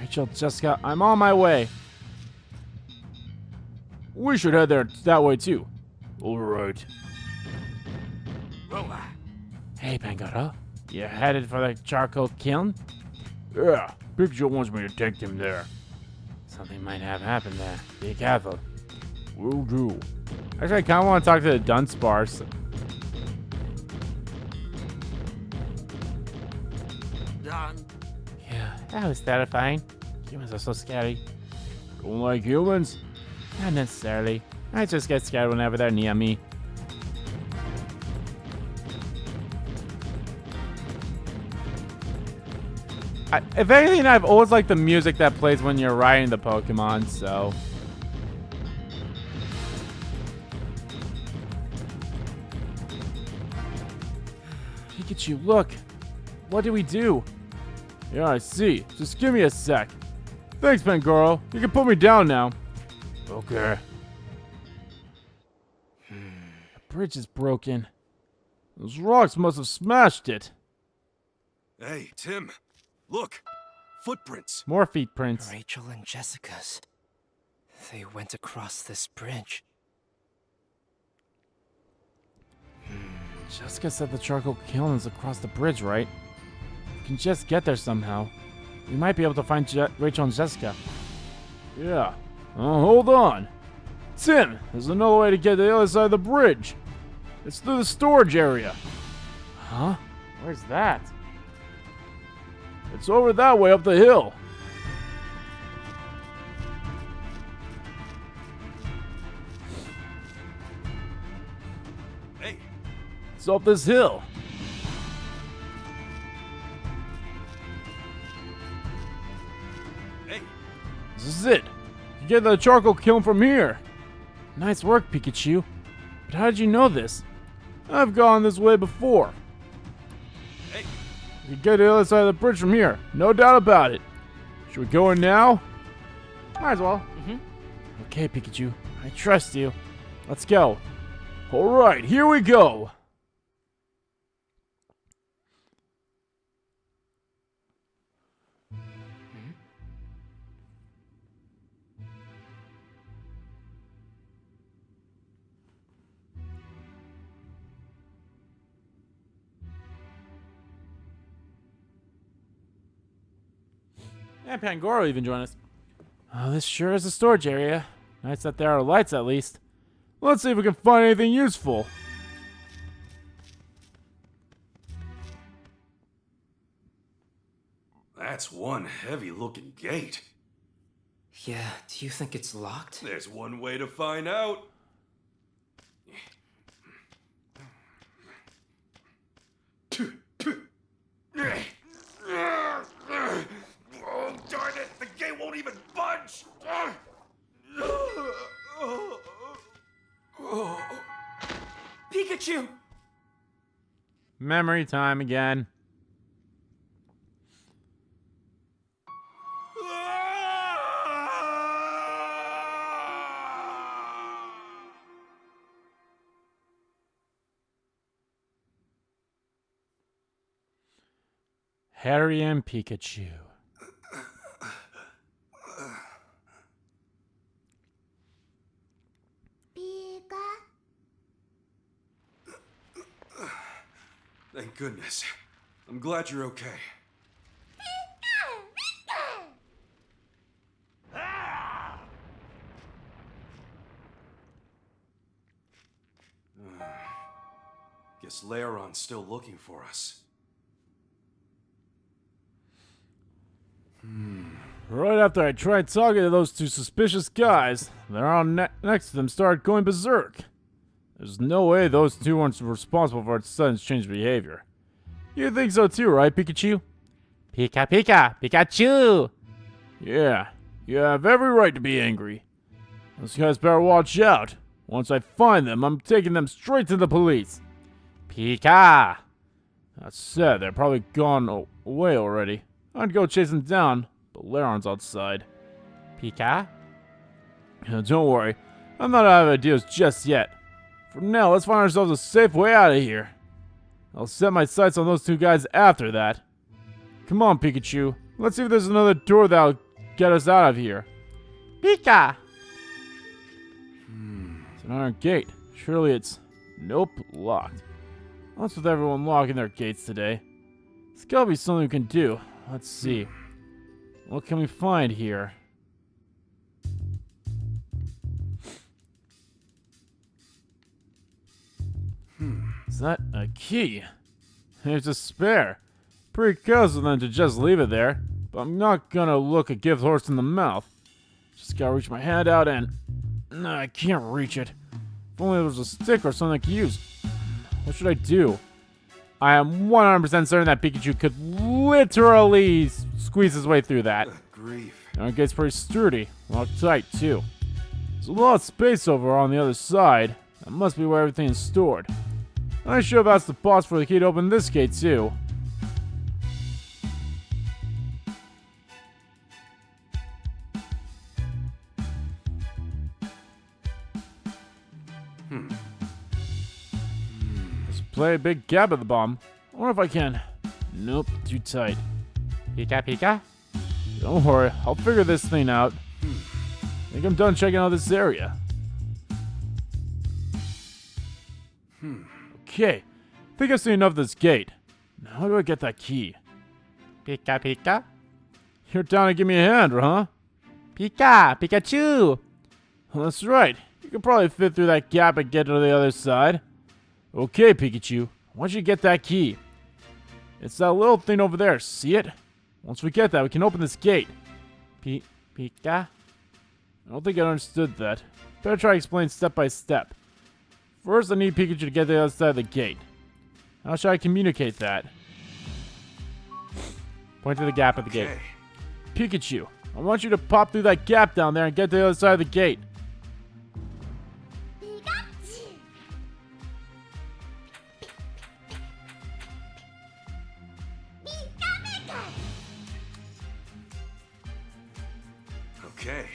Rachel, Jessica, I'm on my way. We should head there that way too. Alright. Hey, Pangoro. You headed for the charcoal kiln? Yeah, Pikachu wants me to take them there. Something might have happened there. Be careful. Will do. Actually, I kind of want to talk to the Dunsparce. Yeah, that was terrifying. Humans are so scary. Don't like humans? Not necessarily. I just get scared whenever they're near me. If anything, I've always liked the music that plays when you're riding the Pokemon, so... Pikachu, look! What do we do? Yeah, I see. Just give me a sec. Thanks, Pangoro. You can put me down now. Okay. The bridge is broken. Those rocks must have smashed it. Hey, Tim. Look. Footprints. More feet prints. Rachel and Jessica's. They went across this bridge. Jessica said the charcoal kiln is across the bridge, right? We can just get there somehow. We might be able to find Rachel and Jessica. Yeah. Hold on. Tim, there's another way to get to the other side of the bridge. It's through the storage area. Huh? Where's that? It's over that way up the hill. Hey, It's up this hill. hey. This is it. You get to the charcoal kiln from here. Nice work, Pikachu. But how did you know this? I've gone this way before. Hey. You can get to the other side of the bridge from here. No doubt about it. Should we go in now? Might as well. Okay, Pikachu. I trust you. Let's go. Alright, here we go. And Pangoro even joined us. Oh, this sure is a storage area. Nice that there are lights at least. Let's see if we can find anything useful. That's one heavy-looking gate. Yeah, do you think it's locked? There's one way to find out. Oh, darn it! The gate won't even budge! Pikachu! Memory time again. Harry and Pikachu. Thank goodness. I'm glad you're okay. Guess Laeron's still looking for us. Right after I tried talking to those two suspicious guys, they're all next to them started going berserk. There's no way those two weren't responsible for its sudden change of behavior. You think so too, right, Pikachu? Pika Pika! Pikachu! Yeah, you have every right to be angry. Those guys better watch out. Once I find them, I'm taking them straight to the police. Pika! That said, they're probably gone away already. I'd go chase them down, but Laron's outside. Pika? Don't worry, I'm not out of ideas just yet. For now, let's find ourselves a safe way out of here. I'll set my sights on those two guys after that. Come on, Pikachu. Let's see if there's another door that'll get us out of here. Pika! It's an iron gate. Surely it's... Nope, locked. What's with everyone locking their gates today? It's gotta be something we can do. Let's see. What can we find here? Is that a key? There's a spare. Pretty close of them to just leave it there. But I'm not gonna look a gift horse in the mouth. Just gotta reach my hand out and... Nah, I can't reach it. If only there was a stick or something I could use. What should I do? I am 100% certain that Pikachu could literally squeeze his way through that. Grief. And it gets pretty sturdy. Locked tight, too. There's a lot of space over on the other side. That must be where everything is stored. I should have asked the boss for the key to open this gate, too. Let's play a big gap at the bomb. I wonder if I can. Nope, too tight. Pika Pika? Don't worry, I'll figure this thing out. I think I'm done checking out this area. Okay, I think I've seen enough of this gate. Now how do I get that key? Pika Pika? You're down to give me a hand, huh? Pika! Pikachu! Well, that's right. You can probably fit through that gap and get to the other side. Okay, Pikachu. I want you to get that key. It's that little thing over there. See it? Once we get that, we can open this gate. Pika? I don't think I understood that. Better try to explain step by step. First, I need Pikachu to get to the other side of the gate. How should I communicate that? Point to the gap at the gate. Okay. Pikachu, I want you to pop through that gap down there and get to the other side of the gate. Okay.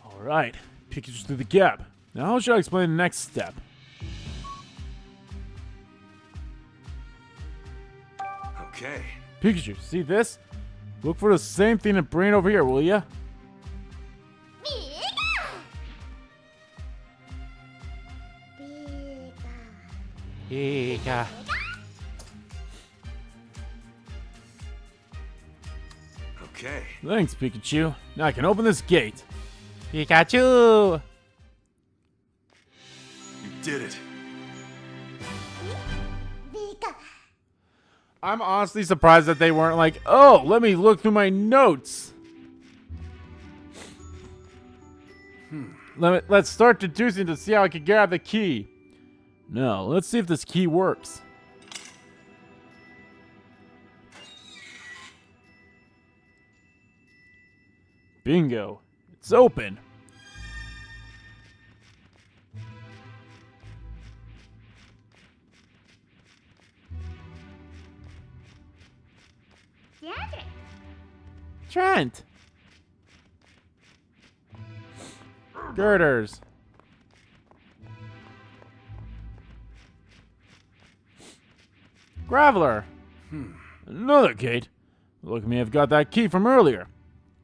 Alright, Pikachu's through the gap. Now how should I explain the next step? Okay. Pikachu, see this? Look for the same thing in brain over here, will ya? Pika. Okay. Thanks, Pikachu. Now I can open this gate. Pikachu! You did it. I'm honestly surprised that they weren't like, oh, let me look through my notes. Let's start deducing to see how I can get out the key. No, let's see if this key works. Bingo. It's open. Trent! Girders. Graveler. Another gate. Look at me, I've got that key from earlier.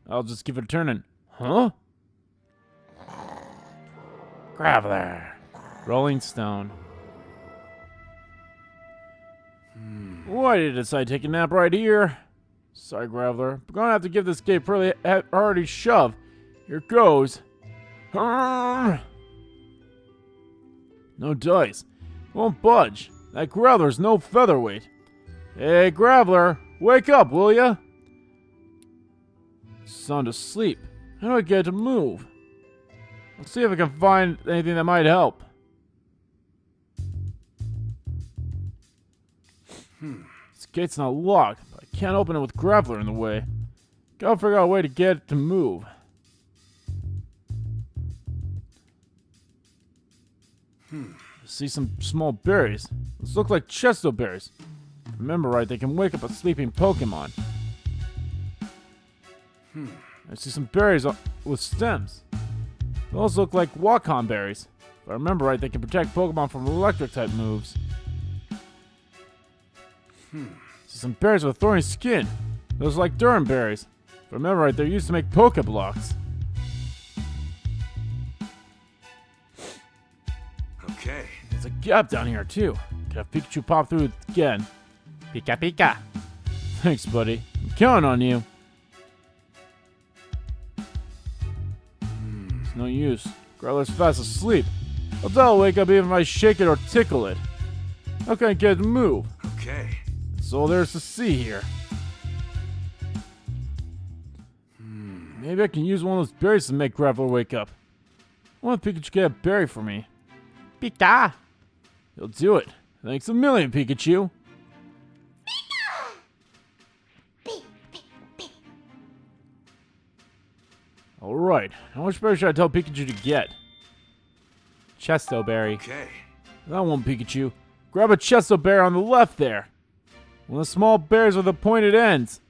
I'll just give it a turn and... Huh? Graveler. Rolling stone. Why did I decide to take a nap right here? Sorry, Graveler. I'm gonna have to give this gate a pretty hearty shove. Here goes. No dice. Won't budge. That Graveler's no featherweight. Hey, Graveler, wake up, will ya? Sound asleep. How do I get it to move? Let's see if I can find anything that might help. This gate's not locked, but I can't open it with Graveler in the way. Gotta figure out a way to get it to move. I see some small berries. Those look like chesto berries. If I remember right, they can wake up a sleeping Pokémon. I see some berries with stems. Those look like Wakon berries. If I remember right, they can protect Pokemon from electric-type moves. See some berries with thorny skin. Those are like Durham berries. If I remember right, they're used to make Pokeblocks. Okay. There's a gap down here, too. Could have Pikachu pop through it again. Pika Pika. Thanks, buddy. I'm counting on you. It's no use. Growler's fast asleep. I'll doubt I'll wake up even if I shake it or tickle it. How can I get it to move? Okay. That's all there is to see here. Maybe I can use one of those berries to make Graveler wake up. I want Pikachu to get a berry for me. Pika. He'll do it. Thanks a million, Pikachu. Alright, how much berry should I tell Pikachu to get? Chesto berry. Okay. That one, Pikachu. Grab a chesto berry on the left there. One of the small berries with the pointed ends.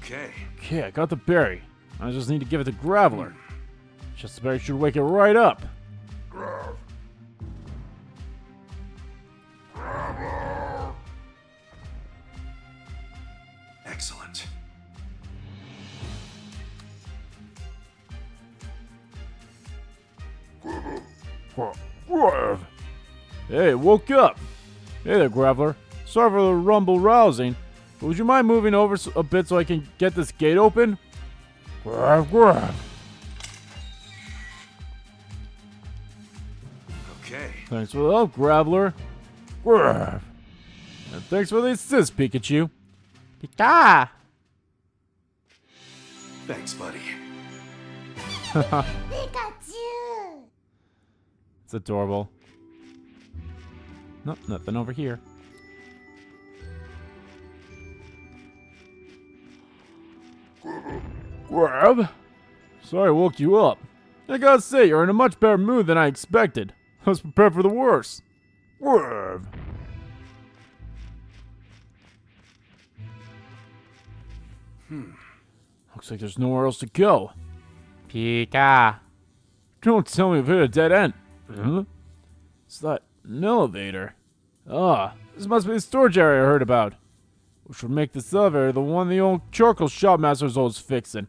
Okay. Okay, I got the berry. I just need to give it to Graveler. Chesto berry should wake it right up. Excellent. Hey, woke up. Hey there, Graveler. Sorry for the rumble rousing, but would you mind moving over a bit so I can get this gate open? Grav. Okay. Thanks for the help, Graveler. Grav. And thanks for the assist, Pikachu. Pika. Thanks, buddy. Pikachu! It's adorable. Nope, nothing over here. Grav? Sorry I woke you up. I gotta say, you're in a much better mood than I expected. I was prepared for the worst. Grav. Looks like there's nowhere else to go. Pika. Don't tell me we've hit a dead end. Huh? It's not an elevator. Ah, this must be the storage area I heard about. Which would make this elevator the one the old charcoal shopmaster's always fixing.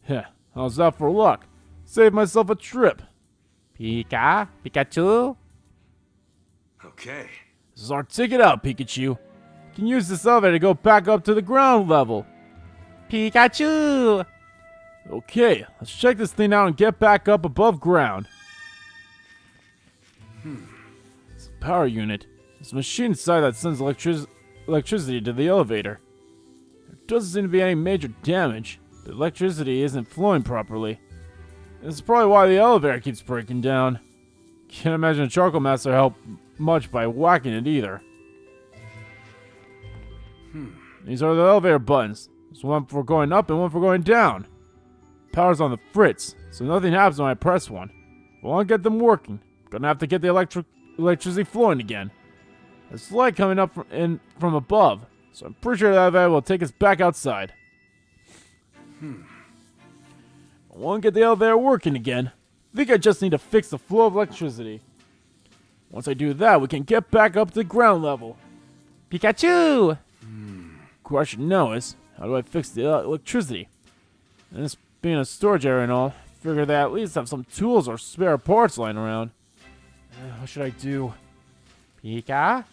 Heh, how's that for luck? Save myself a trip. Pika. Pikachu. Okay. This is our ticket out, Pikachu. You can use this elevator to go back up to the ground level. Pikachu. Okay, let's check this thing out and get back up above ground. It's a power unit. It's a machine inside that sends electricity to the elevator. There doesn't seem to be any major damage. The electricity isn't flowing properly. This is probably why the elevator keeps breaking down. Can't imagine a charcoal master helped much by whacking it either. These are the elevator buttons. There's one for going up and one for going down. Power's on the fritz, so nothing happens when I press one. If I want to get them working, I'm gonna have to get the electricity flowing again. There's light coming up from above, so I'm pretty sure that elevator will take us back outside. I want to get the elevator working again. I think I just need to fix the flow of electricity. Once I do that, we can get back up to the ground level. Pikachu. Question now is, how do I fix the electricity? And this being a storage area and all, I Figure they at least have some tools or spare parts lying around. What should I do? Pika?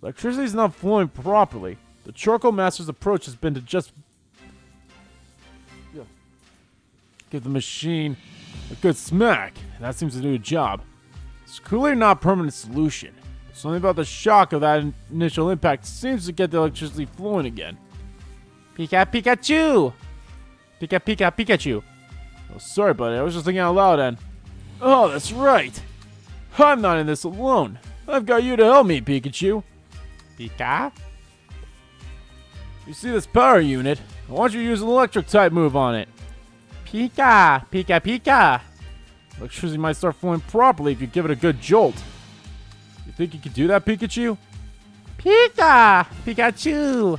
Electricity's not flowing properly. The Charcoal Master's approach has been to just give the machine a good smack. That seems to do the job. It's clearly not a permanent solution. Something about the shock of that initial impact seems to get the electricity flowing again. Pikachu! Pikachu. Oh, sorry, buddy. I was just thinking out loud and... Oh, that's right. I'm not in this alone. I've got you to help me, Pikachu. Pika? You see this power unit? I want you to use an electric type move on it. Pika! Electricity might start flowing properly if you give it a good jolt. You think you can do that, Pikachu? Pikachu!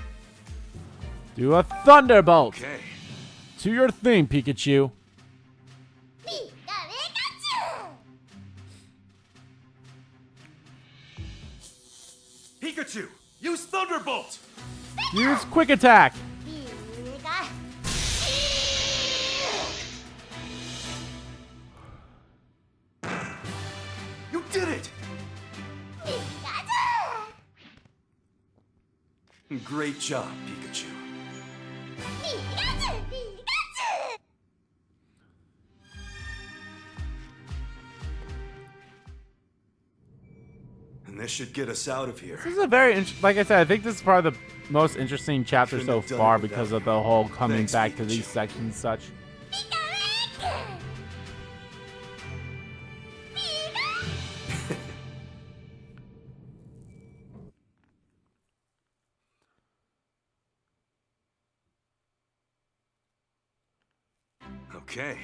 Do a Thunderbolt! Okay. To your thing, Pikachu. Pikachu, use Thunderbolt! Use Quick Attack! You did it! Great job, Pikachu. And this should get us out of here. This is a very, like I said, I think this is probably the most interesting chapter Couldn't so have done far it without because of you. the whole coming Thanks, back to Pikachu. these sections and such. Okay.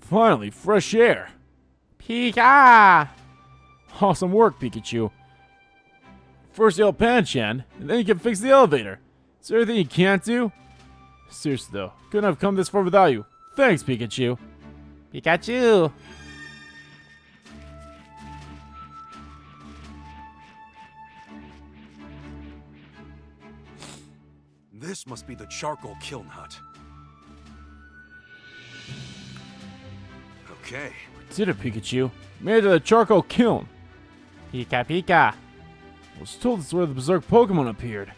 Finally, fresh air. Pika! Awesome work, Pikachu. First yell Pan-chan, and then you can fix the elevator. Is there anything you can't do? Seriously though, couldn't have come this far without you. Thanks, Pikachu. Pikachu! This must be the charcoal kiln hut. Okay. Did it, Pikachu. Made it to the charcoal kiln. Pika! I was told this is where the Berserk Pokemon appeared.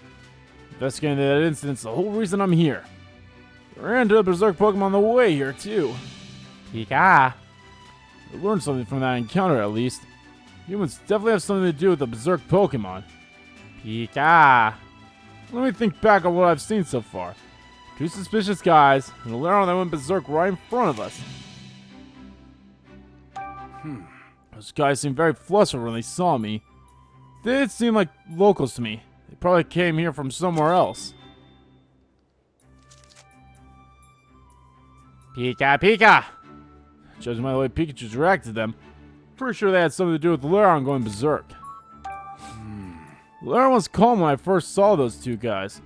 Investigating that incident's the whole reason I'm here. I ran into a Berserk Pokemon on the way here, too. Pika! I learned something from that encounter, at least. Humans definitely have something to do with the Berserk Pokemon. Pika! Let me think back on what I've seen so far. Two suspicious guys, and a Laron that went berserk right in front of us. Those guys seemed very flustered when they saw me. They didn't seem like locals to me. They probably came here from somewhere else. Pika! Judging by the way Pikachu reacted to them, pretty sure they had something to do with Laron going berserk. Laron was calm when I first saw those two guys.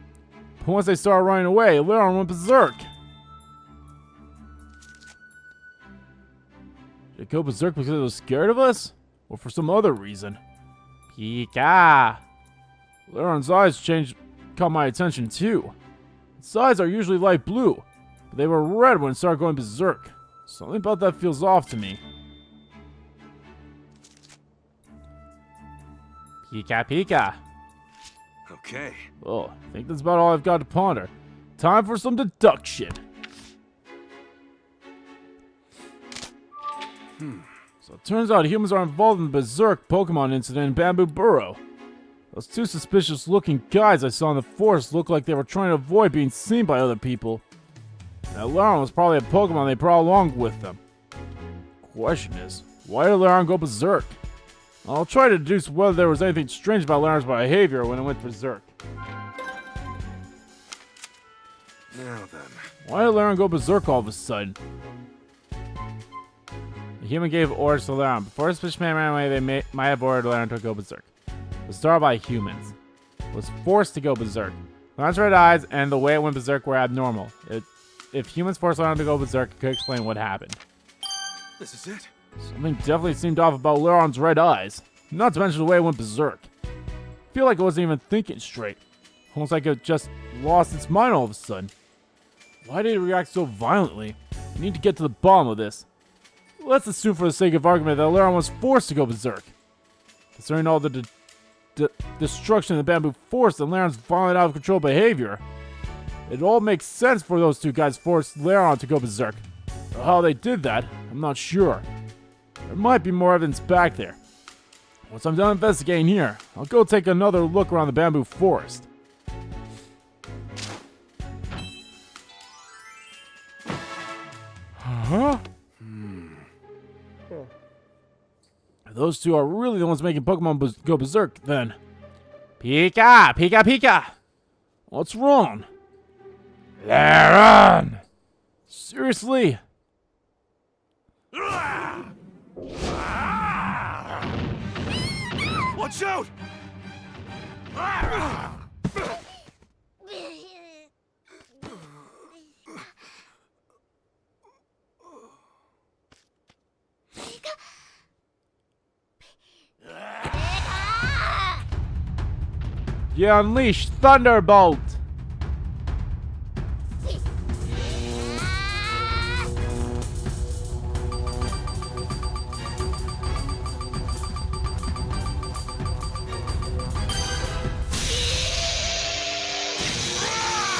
But once they started running away, Laron went berserk. Did it go berserk because it was scared of us? Or for some other reason? Pika! Laron's eyes caught my attention too. Its eyes are usually light blue, but they were red when it started going berserk. Something about that feels off to me. Pika! Okay. Oh, I think that's about all I've got to ponder. Time for some deduction. So it turns out humans are involved in the Berserk Pokemon incident in Bamboo Burrow. Those two suspicious looking guys I saw in the forest looked like they were trying to avoid being seen by other people. That Laron was probably a Pokemon they brought along with them. Question is, why did Laron go berserk? I'll try to deduce whether there was anything strange about Laron's behavior when it went berserk. Now then. Why did Laron go berserk all of a sudden? The human gave orders to Laron. Before the suspicious man ran away, they might have ordered Laron to go berserk. It was started by humans. It was forced to go berserk. Laron's red eyes and the way it went berserk were abnormal. If humans forced Laron to go berserk, it could explain what happened. This is it. Something definitely seemed off about Laron's red eyes. Not to mention the way it went berserk. I feel like it wasn't even thinking straight. Almost like it just lost its mind all of a sudden. Why did it react so violently? We need to get to the bottom of this. Let's assume for the sake of argument that Lairon was forced to go berserk. Concerning all the destruction of the bamboo forest and Lairon's violent out of control behavior, it all makes sense for those two guys forced Lairon to go berserk. But how they did that, I'm not sure. There might be more evidence back there. Once I'm done investigating here, I'll go take another look around the bamboo forest. Huh? Those two are really the ones making Pokemon go berserk, then. Pika! Pika! Pika! What's wrong? Lairon! Seriously? Watch out! You unleash Thunderbolt!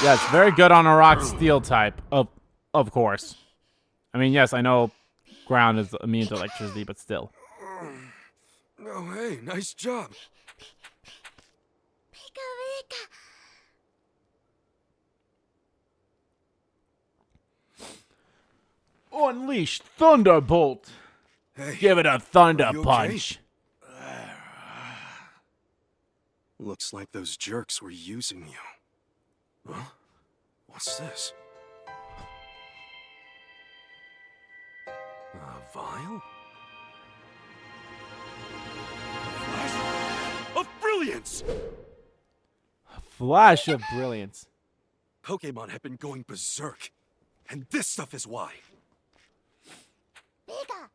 Yes, very good on a rock steel type, of course. I mean, yes, I know ground is immune to electricity, but still. Oh, hey, nice job. Unleash Thunderbolt! Hey, Give it a thunder you okay? punch! Looks like those jerks were using you. Huh? What's this? A vial? A flash of brilliance! Flash of brilliance. Pokémon have been going berserk, and this stuff is why. Pika!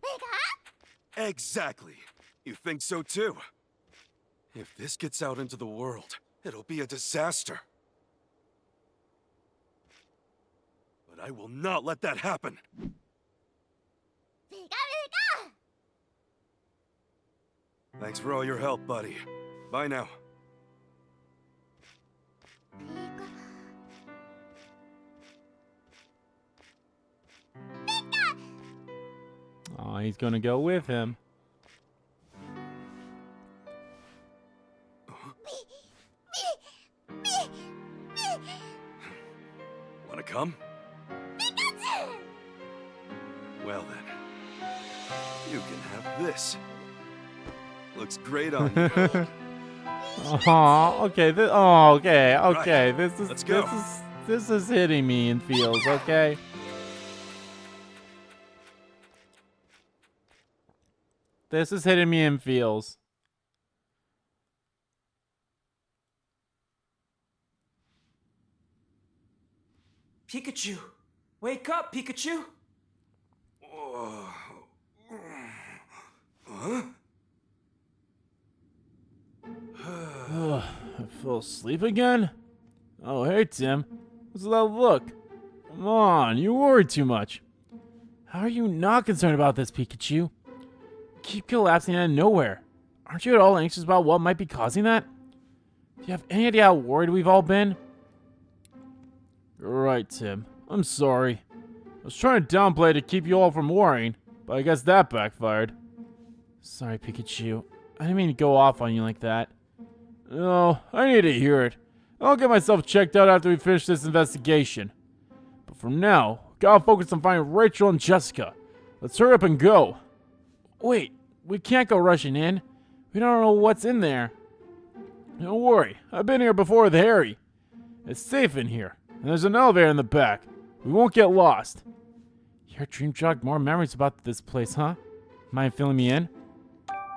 Pika! Exactly. You think so too? If this gets out into the world, it'll be a disaster. But I will not let that happen. Pika! Pika! Thanks for all your help, buddy. Bye now. Oh, he's gonna go with him. Wanna come? Well then, you can have this. Looks great on you. Oh, okay. Okay. Right. Let's go. This is hitting me in feels. Okay. This is hitting me in feels. Pikachu! Wake up, Pikachu! Huh? I fell asleep again? Oh, hey, Tim. What's that look? Come on, you worry too much. How are you not concerned about this, Pikachu? You keep collapsing out of nowhere. Aren't you at all anxious about what might be causing that? Do you have any idea how worried we've all been? You're right, Tim. I'm sorry. I was trying to downplay it to keep you all from worrying, but I guess that backfired. Sorry, Pikachu. I didn't mean to go off on you like that. No, I need to hear it. I'll get myself checked out after we finish this investigation. But for now, gotta focus on finding Rachel and Jessica. Let's hurry up and go. Wait, we can't go rushing in. We don't know what's in there. Don't worry, I've been here before with Harry. It's safe in here, and there's an elevator in the back. We won't get lost. Your dream jogged more memories about this place, huh? Mind filling me in?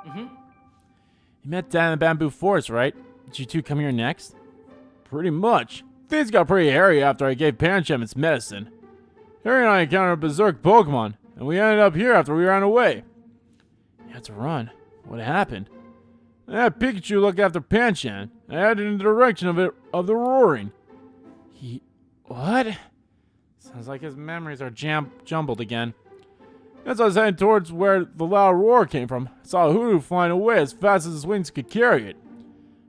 Mm-hmm. You met Dad in the bamboo forest, right? Did you two come here next? Pretty much. Things got pretty hairy after I gave Pancham its medicine. Harry and I encountered a berserk Pokemon, and we ended up here after we ran away. You had to run. What happened? I had Pikachu look after Pancham, and I headed in the direction of the roaring. What? Sounds like his memories are jumbled again. As I was heading towards where the loud roar came from, I saw a hoodoo flying away as fast as his wings could carry it.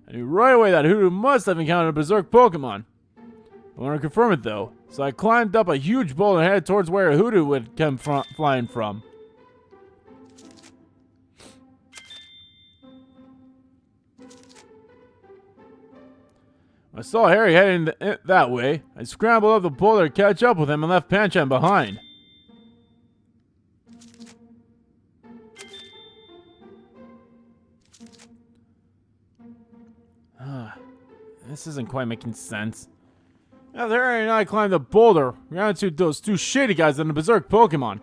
I knew right away that hoodoo must have encountered a berserk Pokemon. I wanted to confirm it though, so I climbed up a huge boulder and headed towards where a hoodoo would come flying from. When I saw Harry heading that way, I scrambled up the boulder to catch up with him and left Panchan behind. This isn't quite making sense. After Harry and I climbed the boulder, we ran into those two shady guys and the berserk Pokemon.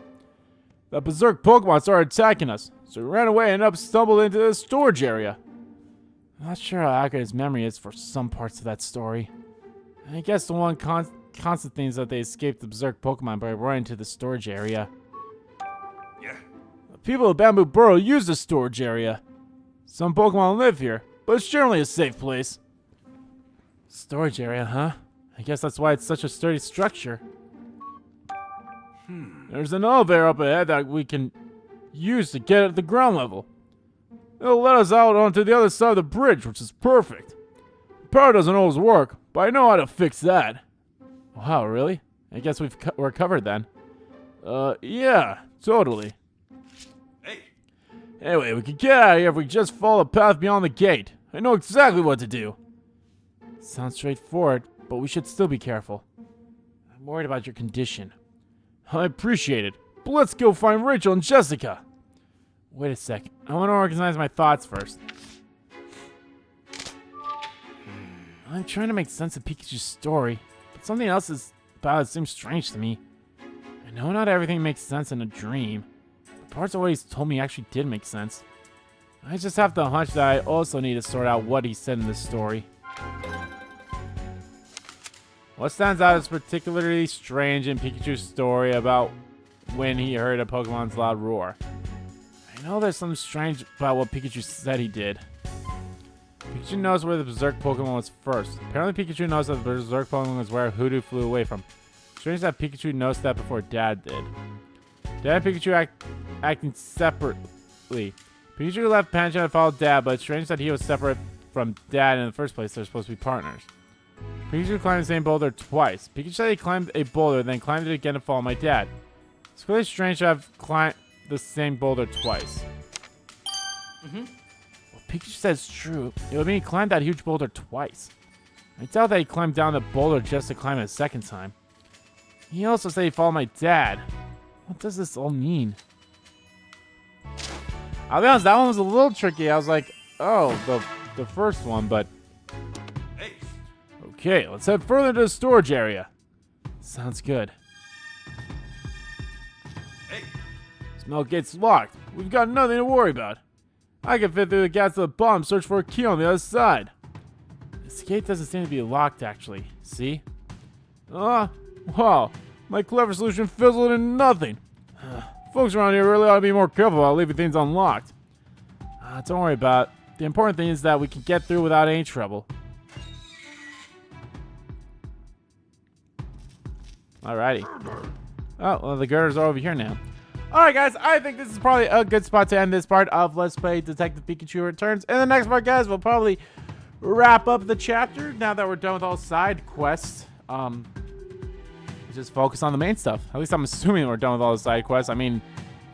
The berserk Pokemon started attacking us, so we ran away and stumbled into the storage area. I'm not sure how accurate his memory is for some parts of that story. I guess the one constant thing is that they escaped the berserk Pokemon by running to the storage area. Yeah. The people of Bamboo Burrow use the storage area. Some Pokemon live here, but it's generally a safe place. Storage area, huh? I guess that's why it's such a sturdy structure. There's an elevator up ahead that we can use to get at the ground level. It'll let us out onto the other side of the bridge, which is perfect. The power doesn't always work, but I know how to fix that. Wow, really? I guess we're covered then. Yeah, totally. Hey. Anyway, we can get out of here if we just follow the path beyond the gate. I know exactly what to do. Sounds straightforward, but we should still be careful. I'm worried about your condition. I appreciate it, but let's go find Rachel and Jessica. Wait a sec. I want to organize my thoughts first. I'm trying to make sense of Pikachu's story, but something else about it seems strange to me. I know not everything makes sense in a dream, but parts of what he's told me actually did make sense. I just have the hunch that I also need to sort out what he said in this story. What stands out as particularly strange in Pikachu's story about when he heard a Pokemon's loud roar? I know there's something strange about what Pikachu said he did. Pikachu knows where the Berserk Pokemon was first. Apparently Pikachu knows that the Berserk Pokemon was where Hoodoo flew away from. Strange that Pikachu knows that before Dad did. Dad and Pikachu acting separately. Pikachu left Panchan and followed Dad, but it's strange that he was separate from Dad in the first place. They're supposed to be partners. Pikachu climbed the same boulder twice. Pikachu said he climbed a boulder, then climbed it again to follow my dad. It's really strange to have climbed the same boulder twice. Well, Pikachu says it's true. It would mean he climbed that huge boulder twice. I doubt that he climbed down the boulder just to climb it a second time. He also said he followed my dad. What does this all mean? I'll be honest, that one was a little tricky. I was like, oh, the first one, but... Okay, let's head further to the storage area. Sounds good. Hey. Smell gate's locked. We've got nothing to worry about. I can fit through the gaps at the bottom and search for a key on the other side. This gate doesn't seem to be locked, actually. See? Wow. My clever solution fizzled into nothing. Folks around here really ought to be more careful about leaving things unlocked. Don't worry about it. The important thing is that we can get through without any trouble. Alrighty. Oh, well, the girders are over here now. Alright, guys, I think this is probably a good spot to end this part of Let's Play Detective Pikachu Returns. In the next part, guys, we'll probably wrap up the chapter now that we're done with all side quests. Just focus on the main stuff. At least I'm assuming we're done with all the side quests. I mean,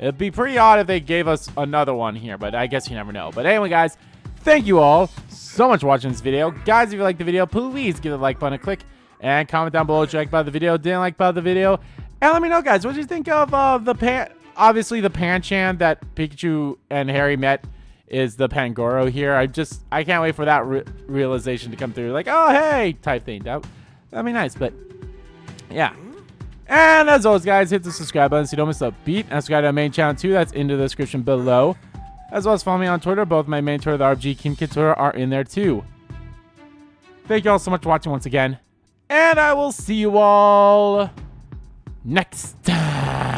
it'd be pretty odd if they gave us another one here, but I guess you never know. But anyway, guys, thank you all so much for watching this video. Guys, if you liked the video, please give the like button a click. And comment down below what you liked about the video, didn't like about the video. And let me know, guys, what do you think of obviously the Panchan that Pikachu and Harry met is the Pangoro here. I can't wait for that realization to come through. Like, oh, hey, type thing. That'd be nice, but yeah. And as always, guys, hit the subscribe button so you don't miss a beat. And subscribe to our main channel, too. That's in the description below. As well as follow me on Twitter. Both my main Twitter, the RBG King Kid Twitter, are in there, too. Thank you all so much for watching once again. And I will see you all next time.